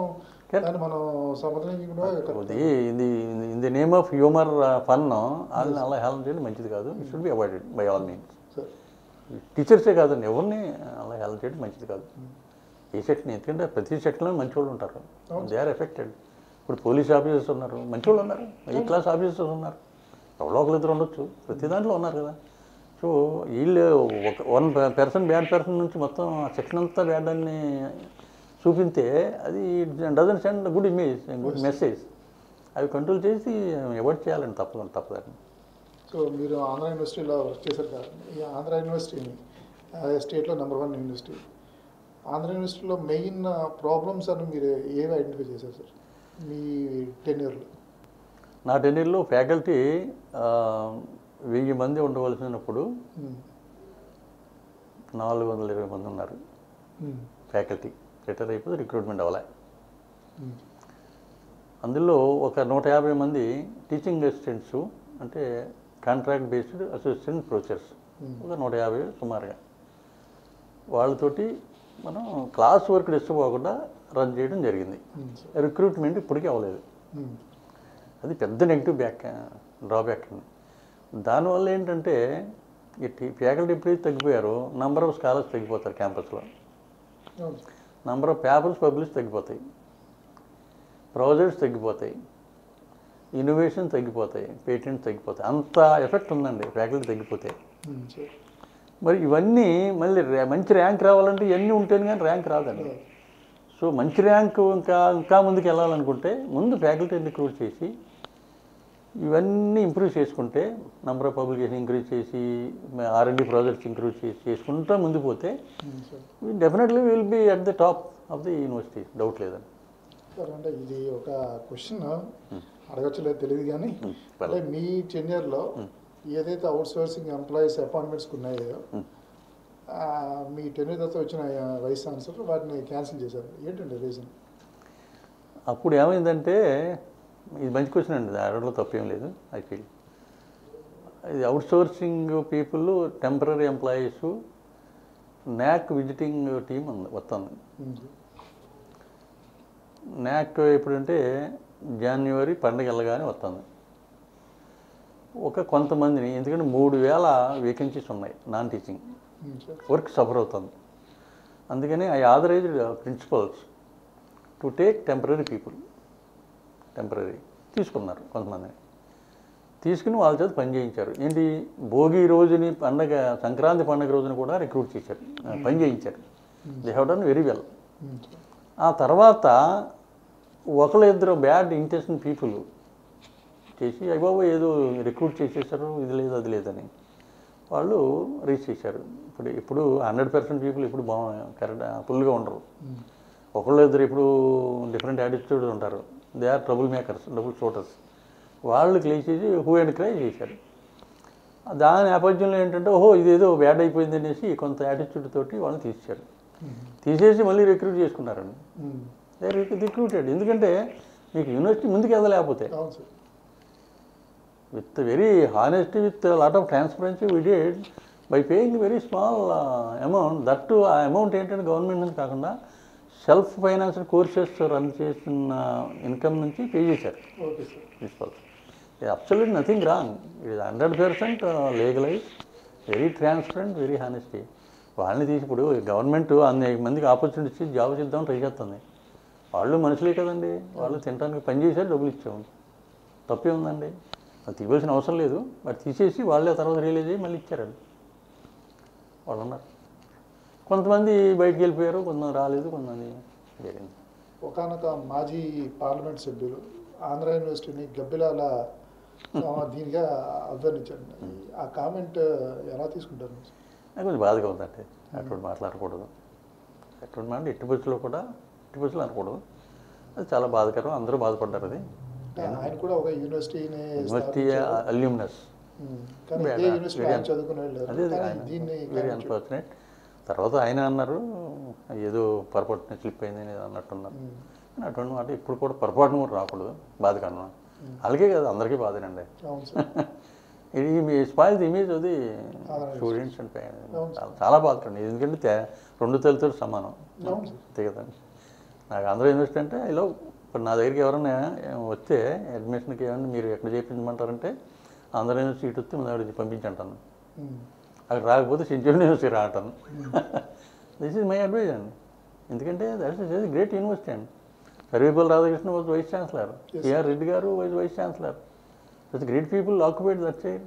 దాన్ని మనం సమర్థించడం. In the name of humour fun వాళ్ళని అలా హేళన చేయడం మంచిది కాదు. It should be avoided by all means. టీచర్సే కాదండి, ఎవరిని అలా హేళన చేయడం మంచిది కాదు. ఏ సెక్షన్, ఎందుకంటే ప్రతి సెక్షన్లో మంచి వాళ్ళు ఉంటారు, దే ఆర్ ఎఫెక్టెడ్. ఇప్పుడు పోలీస్ ఆఫీసర్స్ ఉన్నారు, మంచి వాళ్ళు ఉన్నారు, ఏ క్లాస్ ఆఫీసర్స్ ఉన్నారు, ఎవరో ఒకరిద్దరు ఉండొచ్చు, ప్రతి దాంట్లో ఉన్నారు కదా. సో వీళ్ళు 1% బ్యాడ్ పర్సన్ నుంచి మొత్తం సెక్షన్ అంతా బ్యాడ్ అని చూపితే అది doesn't send good image, good message. అవి కంట్రోల్ చేసి అవాయిడ్ చేయాలని తప్పదండి. సో మీరు ఆంధ్ర యూనివర్సిటీలో వర్క్ చేశారు కదా, ఈ ఆంధ్ర యూనివర్సిటీని స్టేట్లో #1 యూనివర్సిటీ. ఆంధ్ర యూనివర్సిటీలో మెయిన్ ప్రాబ్లమ్స్ అని మీరు ఏవి ఐడెంటిఫై చేశారు సార్ మీ టెన్యూర్లో? నా టెన్యూర్లో ఫ్యాకల్టీ 1000 మంది ఉండవలసినప్పుడు 420 మంది ఉన్నారు ఫ్యాకల్టీ. రిటైర్ అయిపోతే రిక్రూట్మెంట్ అవ్వలే. అందులో ఒక 150 మంది టీచింగ్ అసిస్టెంట్స్, అంటే కాంట్రాక్ట్ బేస్డ్ అసిస్టెంట్ ప్రొఫెసర్స్, ఒక 150 సుమారుగా. వాళ్ళతోటి మనం క్లాస్ వర్క్ డిస్టర్బ్ అవ్వకుండా రన్ చేయడం జరిగింది. రిక్రూట్మెంట్ ఇప్పటికీ అవ్వలేదు. అది పెద్ద నెగిటివ్ డ్రాబ్యాక్ అండి. దానివల్ల ఏంటంటే ఫ్యాకల్టీ ఎప్పుడైతే తగ్గిపోయారో నంబర్ ఆఫ్ స్కాలర్స్ తగ్గిపోతారు క్యాంపస్లో, నంబర్ ఆఫ్ పేపర్స్ పబ్లిష్ తగ్గిపోతాయి, ప్రాజెక్ట్స్ తగ్గిపోతాయి, ఇన్నోవేషన్ తగ్గిపోతాయి, పేటెంట్స్ తగ్గిపోతాయి. అంత ఎఫెక్ట్ ఉందండి ఫ్యాకల్టీ తగ్గిపోతాయి. మరి ఇవన్నీ మళ్ళీ మంచి ర్యాంక్ రావాలంటే ఇవన్నీ ఉంటేనే కానీ ర్యాంక్ రాదండి. సో మంచి ర్యాంకు ఇంకా ముందుకు వెళ్ళాలనుకుంటే ముందు ఫ్యాకల్టీని రిక్రూట్ చేసి ఇవన్నీ ఇంప్రూవ్ చేసుకుంటే నంబర్ ఆఫ్ పబ్లికేషన్ ఇంక్రీజ్ చేసి R&D ప్రాజెక్ట్స్ ఇంక్రీజ్ చేసుకుంటూ ముందు పోతే definitely will be at the top of the university, doubt లేదండి. సార్ అంటే ఇది ఒక క్వశ్చన్ అడగచ్చలేదు తెలియదు కానీ అంటే మీ టెన్యూర్లో ఏదైతే అవుట్ సోర్సింగ్ ఎంప్లాయీస్ అపాయింట్మెంట్స్కి ఉన్నాయో మీ టెన్యూర్ తర్వాత వచ్చిన వైస్ ఛాన్సలర్ వాటిని క్యాన్సిల్ చేశారు, ఏంటండి రీజన్? అప్పుడు ఏమైందంటే ఇది మంచి క్వశ్చన్ అండి, అడగడంలో తప్పేం లేదు. ఐ ఫీల్ ఇది out sourcing people temporary employees NAC visiting team వస్తుంది. NAC ఎప్పుడంటే జనవరి పండుగ వెళ్ళగానే వస్తుంది. కొంతమందిని ఎందుకంటే 3000 వేకెన్సీస్ ఉన్నాయి నాన్ టీచింగ్, వర్క్ సఫర్ అవుతుంది. అందుకని I authorised principals to take temporary people, temporary తీసుకున్నారు కొంతమందిని, తీసుకుని వాళ్ళ చేత పని చేయించారు. ఏంటి భోగి రోజుని పండగ సంక్రాంతి పండుగ రోజున కూడా రిక్రూట్ చేశారు, పని చేయించారు. They have done very well. ఆ తర్వాత ఒకళ్ళిద్దరు బ్యాడ్ ఇంటెన్షన్ పీపుల్ చేసి అయ్యబాబు ఏదో రిక్రూట్ చేసేసారు, ఇది లేదు అది లేదని వాళ్ళు రీచ్ చేశారు. ఇప్పుడు 100% పీపుల్ ఇప్పుడు కరెక్ట్ ఫుల్గా ఉండరు. ఒకళ్ళిద్దరు ఇప్పుడు డిఫరెంట్ యాటిట్యూడ్ ఉంటారు. They are trouble makers, double shooters. వాళ్ళు క్లీన్ చేసి హూ అండ్ క్రై చేశారు. దాని నేపథ్యంలో ఏంటంటే ఓహో ఇదేదో బ్యాడ్ అయిపోయింది అనేసి కొంత యాటిట్యూడ్ తోటి వాళ్ళని తీసేశారు. తీసేసి మళ్ళీ రిక్రూట్ చేసుకున్నారండి. They recruited. ఎందుకంటే మీకు యూనివర్సిటీ ముందుకు వెళ్ళలేకపోతే with very honesty, with lot of transparency we did by paying very small amount. That ఆ అమౌంట్ ఏంటంటే గవర్నమెంట్ నుంచి కాకుండా సెల్ఫ్ ఫైనాన్షియల్ కోర్సెస్ రన్ చేస్తున్న ఇన్కమ్ నుంచి పే చేశారు principals. Absolute nothing wrong. It is 100% legalise, very transparent, very honesty. వాళ్ళని తీసి ఇప్పుడు గవర్నమెంట్ అనేక మందికి ఆపర్చునిటీ ఇచ్చి జాబ్ చేద్దామని ట్రై చేస్తుంది. వాళ్ళు మనుషులే కదండి, వాళ్ళు తినడానికి పని చేశారు, డబ్బులు ఇచ్చాము, తప్పే ఉందండి. అది తీయవలసిన అవసరం లేదు. బట్ తీసేసి వాళ్ళే తర్వాత రియలైజ్ అయ్యి మళ్ళీ ఇచ్చారండి. వాళ్ళు ఉన్నారు. కొంతమంది బయటికి వెళ్ళిపోయారు, కొంతమంది రాలేదు, కొంతమంది జరిగింది. ఒకనొక మాజీ పార్లమెంట్ సభ్యులు ఆంధ్ర యూనివర్సిటీని గబ్బిలాల దీనిగా అభివర్ణించారు. ఆ కామెంట్ ఎలా తీసుకుంటారు? నాకు కొంచెం బాధగా ఉందంటే అటువంటి మాట్లాడకూడదు. అటువంటి మాట ఎట్టి బస్సులో కూడా ఎట్టి బస్సులు అనకూడదు. అది చాలా బాధకరం. అందరూ బాధపడ్డారు. అది ఆయన కూడా ఒక యూనివర్సిటీ అల్యూమినస్, అదే వెరీ అన్ఫార్చునేట్. తర్వాత ఆయన అన్నారు ఏదో పొరపాటున స్లిప్ అయింది అని అన్నట్టున్నారు. అటువంటి మాట ఇప్పుడు కూడా పొరపాటును కూడా రాకూడదు. బాధకన్నా అలాగే కదా, అందరికీ బాధేనండి. ఇది మీ స్పాయిల్ ది ఇమేజ్ అది స్టూడెంట్స్ అంటే చాలా బాధపడండి. ఎందుకంటే 2 తల్లితో సమానం అంతే కదండి. నాకు ఆంధ్ర యూనివర్సిటీ అంటే ఇలా ఇప్పుడు నా దగ్గరికి ఎవరైనా వస్తే అడ్మిషన్కి ఏమన్నా మీరు ఎక్కడ చేయించమంటారంటే ఆంధ్ర యూనివర్సిటీ సీట్ వస్తే మన దగ్గర పంపించంటాను. అక్కడ రాకపోతే సెంచురీ యూనివర్సిటీ రాంటాను. దిస్ ఈజ్ మై అడ్వైజ్ అండి. ఎందుకంటే దట్స్ ఇస్ గ్రేట్ యూనివర్సిటీ అండి. Sarvepalli Radhakrishna was vice chancellor, K R Reddy గారు was vice chancellor. Such great people occupied that chair.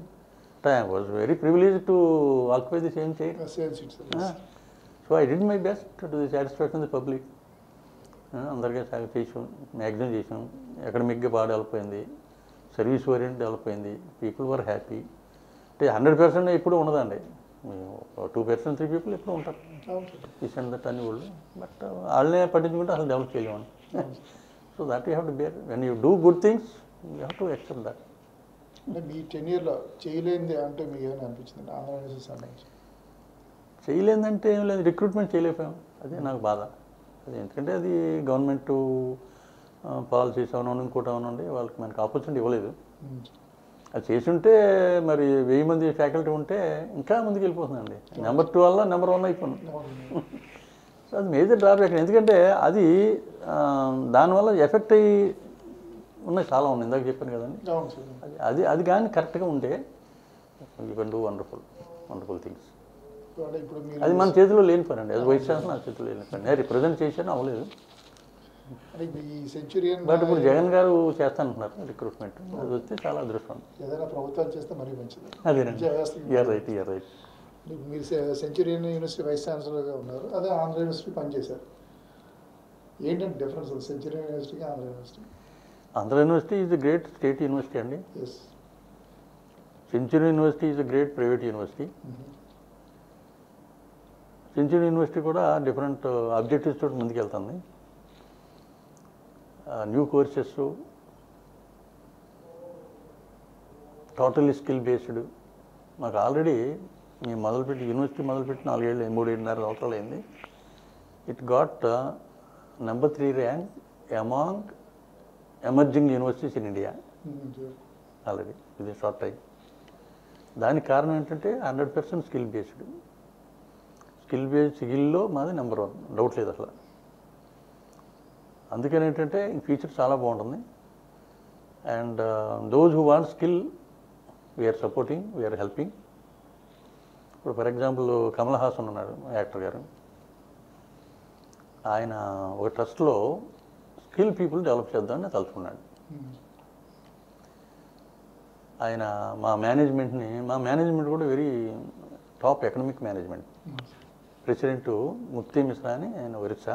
I was very privileged to occupy the same chair. So I did my best to the satisfaction of the public. అందరికీ చేసాం, maximum చేసాం. అకాడమిక్గా బాగా develop అయింది, service orient develop అయింది, people were happy. అంటే 100% ఎప్పుడు ఉండదండి, 2%, 3 people ఎప్పుడు ఉంటారు. రీసెంట్ దట్ అన్ని వాళ్ళు. బట్ వాళ్ళనే పట్టించుకుంటే అసలు డెవలప్ చేయలేమండి. So that you have to bear. When you do good things you have to accept that. అంటే మీ టెన్యూర్లో చేయలేనిది అంటే మీకు ఏమైనా అనిపించింది ఆంధ్ర యూనివర్సిటీ సంబంధించి? చేయలేదంటే ఏం లేదు, రిక్రూట్మెంట్ చేయలేకపోయాం. అదే నాకు బాధ. అది ఎందుకంటే అది గవర్నమెంట్ పాలసీస్ అవునండి, ఇంకోటి అవునండి, వాళ్ళకి మనకి ఆపర్చునిటీ ఇవ్వలేదు. అది చేసి ఉంటే మరి 1000 మంది ఫ్యాకల్టీ ఉంటే ఇంకా ముందుకు వెళ్ళిపోతుందండి. నెంబర్ 2 వల్ల నెంబర్ 1 అయిపోయింది. సో అది మేజర్ డ్రాబ్యాక్. ఎందుకంటే అది దానివల్ల ఎఫెక్ట్ అయ్యి ఉన్నాయి, చాలా ఉన్నాయి. ఇందాక చెప్పాను కదండి. అది కానీ కరెక్ట్గా ఉంటే you can do wonderful things. అది మన చేతిలో లేని పని అండి. అది వైస్ ఛాన్సలర్ నా చేతిలో లేని పని. నేను రిప్రజెంట్ చేశాను, అవ్వలేదు. బట్ ఇప్పుడు జగన్ గారు చేస్తానంటున్నారు రిక్రూట్మెంట్. అది వస్తే చాలా అదృష్టం. ఏదైనా ప్రభుత్వాలు చేస్తే మరీ మంచిది. అదేనండి. రైట్. మీరు సెంచురియన్ యూనివర్సిటీ వైస్ ఛాన్సలర్గా ఉన్నారు, అదే ఆంధ్ర యూనివర్సిటీ పనిచేశారు. ఏంటంటే డిఫరెన్స్ సెంచరీ యూనివర్సిటీకి Andhra university? Andhra university is a great state university అండి. Yes. Century university is a great private university. Century university కూడా డిఫరెంట్ ఆబ్జెక్టివ్స్ తోటి ముందుకెళ్తుంది. New courses, totally skill based. మాకు ఆల్రెడీ మేము మొదలుపెట్టి యూనివర్సిటీ మొదలుపెట్టి 3.5 సంవత్సరాలు అయింది. It got number 3 rank among emerging universities in India already ఇది షార్ట్ టైం. దానికి కారణం ఏంటంటే 100% స్కిల్ బేస్డ్. స్కిల్లో మాది నెంబర్ 1, డౌట్ లేదు అసలు. అందుకని ఏంటంటే ఫ్యూచర్ చాలా బాగుంటుంది. And those who want skill we are supporting, we are helping. ఇప్పుడు ఫర్ ఎగ్జాంపుల్ కమల్ హాసన్ ఉన్నాడు, యాక్టర్ గారు. ఆయన ఒక ట్రస్ట్లో స్కిల్ పీపుల్ డెవలప్ చేద్దామని తలుచుకున్నాడు. ఆయన మా మేనేజ్మెంట్ కూడా very top economic management. President ముక్తి మిశ్రా అని ఆయన Orissa,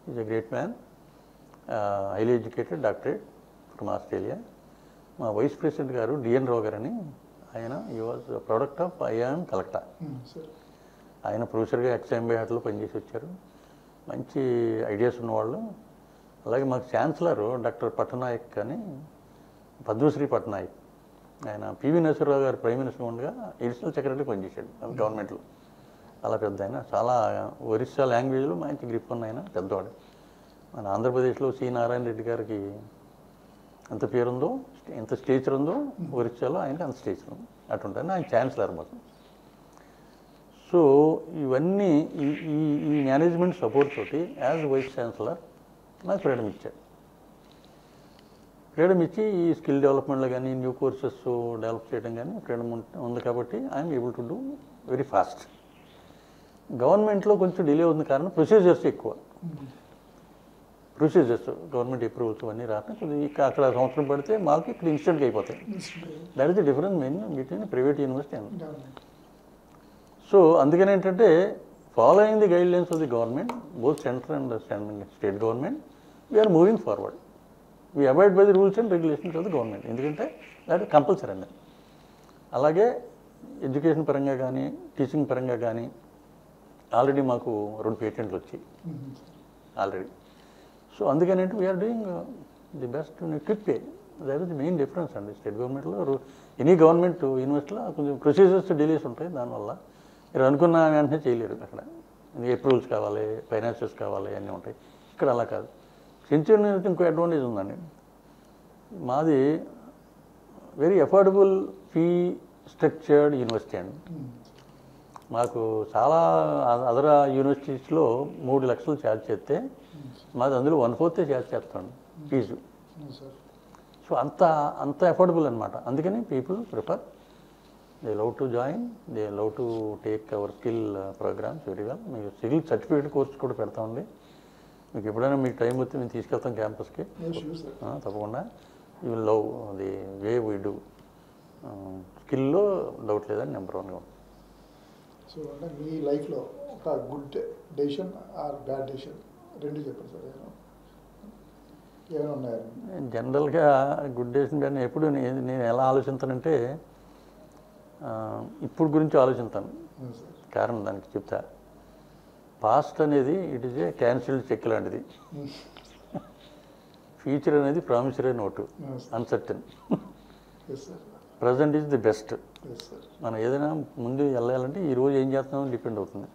is a great man, highly educated, doctorate from Australia. మా వైస్ ప్రెసిడెంట్ గారు డిఎన్ రావు గారు అని, ఆయన ఈ వాజ్ ప్రొడక్ట్ ఆఫ్ ఐఐఎం కలెక్టా. ఆయన ప్రొఫెసర్గా ఎక్స్ఎంబై హాట్లో పనిచేసి వచ్చారు. మంచి ఐడియాస్ ఉన్నవాళ్ళు. అలాగే మాకు ఛాన్సలర్ డాక్టర్ పట్నాయక్ అని, పద్మశ్రీ పట్నాయక్. ఆయన పివి నరసింహరావు గారు ప్రైమ్ మినిస్టర్ ఉండగా అడిషనల్ సెక్రటరీ పనిచేశాడు గవర్నమెంట్లో. అలా పెద్ద ఆయన, చాలా ఒరిస్సా లాంగ్వేజ్లో మంచి గ్రిప్ ఉన్న ఆయన, పెద్దవాడు. మన ఆంధ్రప్రదేశ్లో సి నారాయణ రెడ్డి గారికి ఎంత పేరుందో, ఎంత స్టేచర్ ఉందో, ఒరిస్సాలో ఆయనకి అంత స్టేచర్ ఉంది. అటుంటాను ఆయన ఛాన్సలర్ మాకు. సో ఇవన్నీ ఈ మేనేజ్మెంట్ సపోర్ట్ తోటి యాజ్ వైస్ ఛాన్సలర్ నాకు ఫ్రీడమ్ ఇచ్చాడు. ఫ్రీడమ్ ఇచ్చి ఈ స్కిల్ డెవలప్మెంట్లో కానీ, న్యూ కోర్సెస్ డెవలప్ చేయడం కానీ ఫ్రీడమ్ ఉంది. కాబట్టి I'm able to do very fast. గవర్నమెంట్లో కొంచెం డిలే అవుతుంది, కారణం ప్రొసీజర్స్ ఎక్కువ. గవర్నమెంట్ అప్రూవల్స్ అన్నీ రాక కొద్దిగా అక్కడ సంవత్సరం పడితే మాకు ఇక్కడ ఇన్స్టెంట్గా అయిపోతాయి. That is the difference between private university and. So అందుకని ఏంటంటే following the guidelines of the government, both central and state government, we are moving forward. We avoid by the rules and regulations of the government. ఎందుకంటే that compulsory అండి. అలాగే education పరంగా కానీ, teaching పరంగా కానీ already మాకు 2 పేటెంట్లు వచ్చాయి ఆల్రెడీ. సో అందుకని అంటే we are doing the best in quick way. That is the main difference అండి. స్టేట్ గవర్నమెంట్లో ఎనీ గవర్నమెంట్ యూనివర్సిటీలో కొంచెం ప్రొసీజర్స్ డిలేస్ ఉంటాయి. దానివల్ల మీరు అనుకున్న వెంటనే చేయలేరు. అక్కడ అప్రూవల్స్ కావాలి, ఫైనాన్సెస్ కావాలి, అన్నీ ఉంటాయి. ఇక్కడ అలా కాదు. సెంచరీ యూనివర్సిటీ ఇంకో అడ్వాంటేజ్ ఉందండి. మాది very affordable fee structured university అండి. మాకు చాలా అదర్ యూనివర్సిటీస్లో 3 లక్షలు ఛార్జ్ చేస్తే మాది అందులో 1/4 ఛార్జ్ చేస్తాను ఫీజు. సో అంత అఫోర్డబుల్ అనమాట. అందుకని people prefer, they love to join, they love to take our skill programs very well. మీకు స్కిల్ సర్టిఫికేట్ కోర్స్ కూడా పెడతామండి. మీకు ఎప్పుడైనా మీకు టైం వస్తే మేము తీసుకెళ్తాం క్యాంపస్కి తప్పకుండా. You will love the way we do. స్కిల్లో డౌట్ లేదని నెంబర్ 1గా ఉంది. సో అంటే మీ లైఫ్లో ఒక good decision or bad decision రెండు చెప్పండి సార్. ఏమైనా ఉన్నాయా? జనరల్గా గుడ్ డెసిషన్ కానీ ఎప్పుడు నేను ఎలా ఆలోచిస్తానంటే ఇప్పుడు గురించి ఆలోచిస్తాను. కారణం దానికి చెప్తా. పాస్ట్ అనేది it is a cancelled cheque లాంటిది. ఫ్యూచర్ అనేది promissory note, uncertain. Present is the best. మనం ఏదైనా ముందు వెళ్ళాలంటే ఈరోజు ఏం చేస్తున్నామో డిపెండ్ అవుతుంది.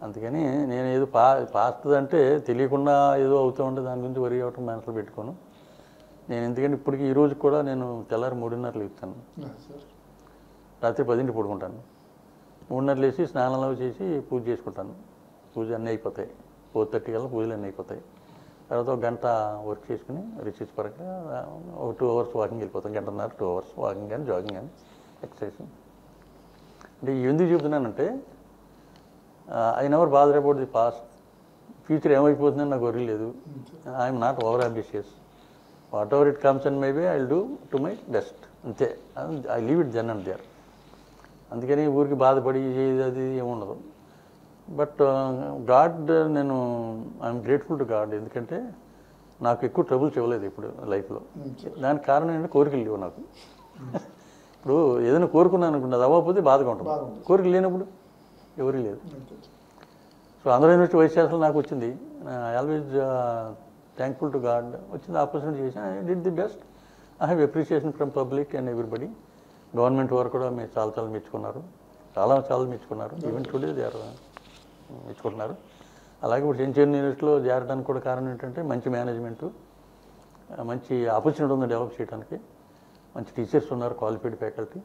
అందుకని నేను ఏదో పాస్ట్ అంటే తెలియకుండా ఏదో అవుతూ ఉంటే దాని గురించి వరి అవ్వటం మనసులో పెట్టుకోను. నేను ఎందుకంటే ఇప్పటికీ ఈరోజు కూడా నేను తెల్లారి 3:30 ఇస్తాను, రాత్రి 10 పడుకుంటాను. 3:30 లేచి స్నానాలు చేసి పూజ చేసుకుంటాను. పూజ అన్నీ అయిపోతాయి. 4:30 కల్లా పూజలు అన్నీ అయిపోతాయి. తర్వాత 1 గంట వర్క్ చేసుకుని రిసీజ్ పరంగా ఒక 2 అవర్స్ వాకింగ్ వెళ్ళిపోతాం. 1.5 2 అవర్స్ వాకింగ్ కానీ, జాగింగ్ కానీ, ఎక్సర్సైజ్. అంటే ఎందుకు చెబుతున్నానంటే I never bother about the past. Future ఏమైపోతుందని నాకు వరీ లేదు. I'm not over ambitious. Whatever it comes and maybe I will do to my best, అంతే. I leave it then and there. అందుకని ఊరికి బాధపడి అది ఏముండదు. బట్ గాడ్ నేను ఐఎమ్ గ్రేట్ఫుల్ టు గాడ్. ఎందుకంటే నాకు ఎక్కువ ట్రబుల్స్ ఇవ్వలేదు ఇప్పుడు లైఫ్లో. దానికి కారణం ఏంటంటే కోరికలు లేవు నాకు. ఇప్పుడు ఏదైనా కోరుకున్నాను అనుకుంటే అది అవ్వకపోతే బాధగా ఉంటుంది. కోరికలు లేనప్పుడు ఎవరి లేదు. So Andhra university vice chancellor నాకు వచ్చింది. I always thankful to God. వచ్చింది, ఆపర్చునిటీ చేసాను. I did the best. I have appreciation from public and everybody. Government వారు కూడా మీరు చాలా మెచ్చుకున్నారు, చాలా మెచ్చుకున్నారు. ఈవెన్ టుడే దే ఆర్ మెచ్చుకుంటున్నారు. అలాగే ఇప్పుడు సెంచరీ యూనివర్సిటీలో చేరడానికి కూడా కారణం ఏంటంటే మంచి మేనేజ్మెంటు, మంచి ఆపర్చునిటీ ఉంది డెవలప్ చేయడానికి, మంచి టీచర్స్ ఉన్నారు, క్వాలిఫైడ్ ఫ్యాకల్టీ.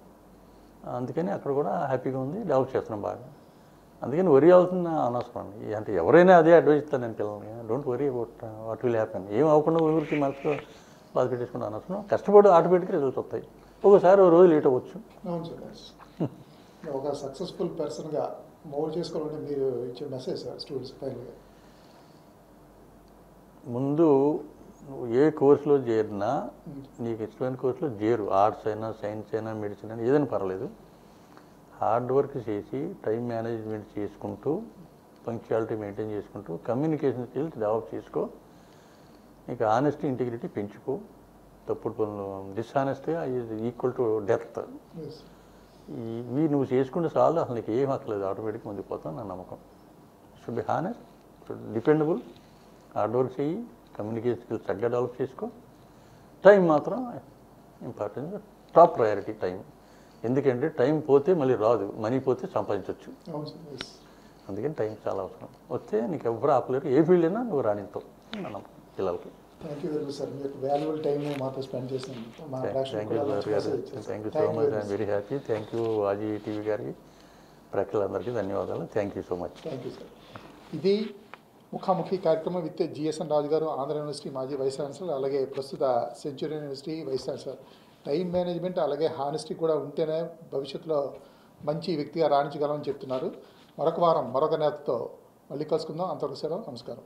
అందుకని అక్కడ కూడా హ్యాపీగా ఉంది, డెవలప్ చేస్తున్నాం బాగా. అందుకని వరి అవుతున్న అనవసరం అండి. అంటే ఎవరైనా అదే అడ్వైజ్ ఇస్తాను నేను పిల్లల్ని, don't worry about what will happen. ఏం అవ్వకుండా ఊరికి మనసులో బాధ పెట్టేసుకుంటే అనవసరం. కష్టపడి ఆటోమేటిక్గా రిజల్ట్స్ వస్తాయి. ఒకసారి ఓ రోజు లేట్ అవ్వచ్చు. అవును సార్. ఒక సక్సెస్ఫుల్ పర్సన్గా మోల్డ్ చేసుకోవాలంటే మీరు ఇచ్చే మెసేజ్ సార్ స్టూడెంట్స్ ఫైనల్గా. ముందు నువ్వు ఏ కోర్సులో చేరినా నీకు ఇష్టమైన కోర్సులో చేరు. ఆర్ట్స్ అయినా, సైన్స్ అయినా, మెడిసిన్ అయినా, ఏదైనా పర్వాలేదు. హార్డ్ వర్క్ చేసి టైం మేనేజ్మెంట్ చేసుకుంటూ, పంక్చువాలిటీ మెయింటైన్ చేసుకుంటూ, కమ్యూనికేషన్ స్కిల్స్ డెవలప్ చేసుకో. నీకు ఆనెస్టీ, ఇంటిగ్రిటీ పెంచుకో. తప్పుడు పనులు, డిస్ఆనెస్ట్గా ఈజ్ ఈక్వల్ టు డెత్. ఇవి నువ్వు చేసుకుంటే చాలు, అసలు నీకు ఏం అక్కర్లేదు, ఆటోమేటిక్గా ముందుకుపోతావు నా నమ్మకం. Should be honest, should dependable, hard work చెయ్యి, కమ్యూనికేషన్ స్కిల్స్ చక్కగా డెవలప్ చేసుకో. టైం మాత్రం ఇంపార్టెంట్, టాప్ ప్రయారిటీ టైం. ఎందుకంటే టైం పోతే మళ్ళీ రాదు, మనీ పోతే సంపాదించవచ్చు. అందుకని టైం చాలా అవసరం. వస్తే నీకు ఎవరు ఆపలేరు, ఏ ఫీల్డ్ అయినా నువ్వు రాణిస్తావు నా నమ్మకం పిల్లలకి. Thank you very much sir. మీకు వాల్యుబుల్ టైం మాతో స్పెండ్ చేసినందుకు. థ్యాంక్ యూ సార్ గారు. Thank you so much. I'm very happy. Thank you ఆజీ టీవీ గారికి, ప్రేక్షకులందరికీ ధన్యవాదాలు. Thank you so much. Thank you sir. ఇది ముఖాముఖి కార్యక్రమం విత్ జిఎస్ఎన్ రాజు గారు, ఆంధ్ర యూనివర్సిటీ మాజీ వైస్ ఛాన్సలర్, అలాగే ప్రస్తుత century university vice chancellor. Time management అలాగే హానెస్టీ కూడా ఉంటేనే భవిష్యత్తులో మంచి వ్యక్తిగా రాణించగలమని చెప్తున్నారు. మరొక వారం మరొక నేతతో మళ్ళీ కలుసుకుందాం. అంతవరకు సెలవు. నమస్కారం.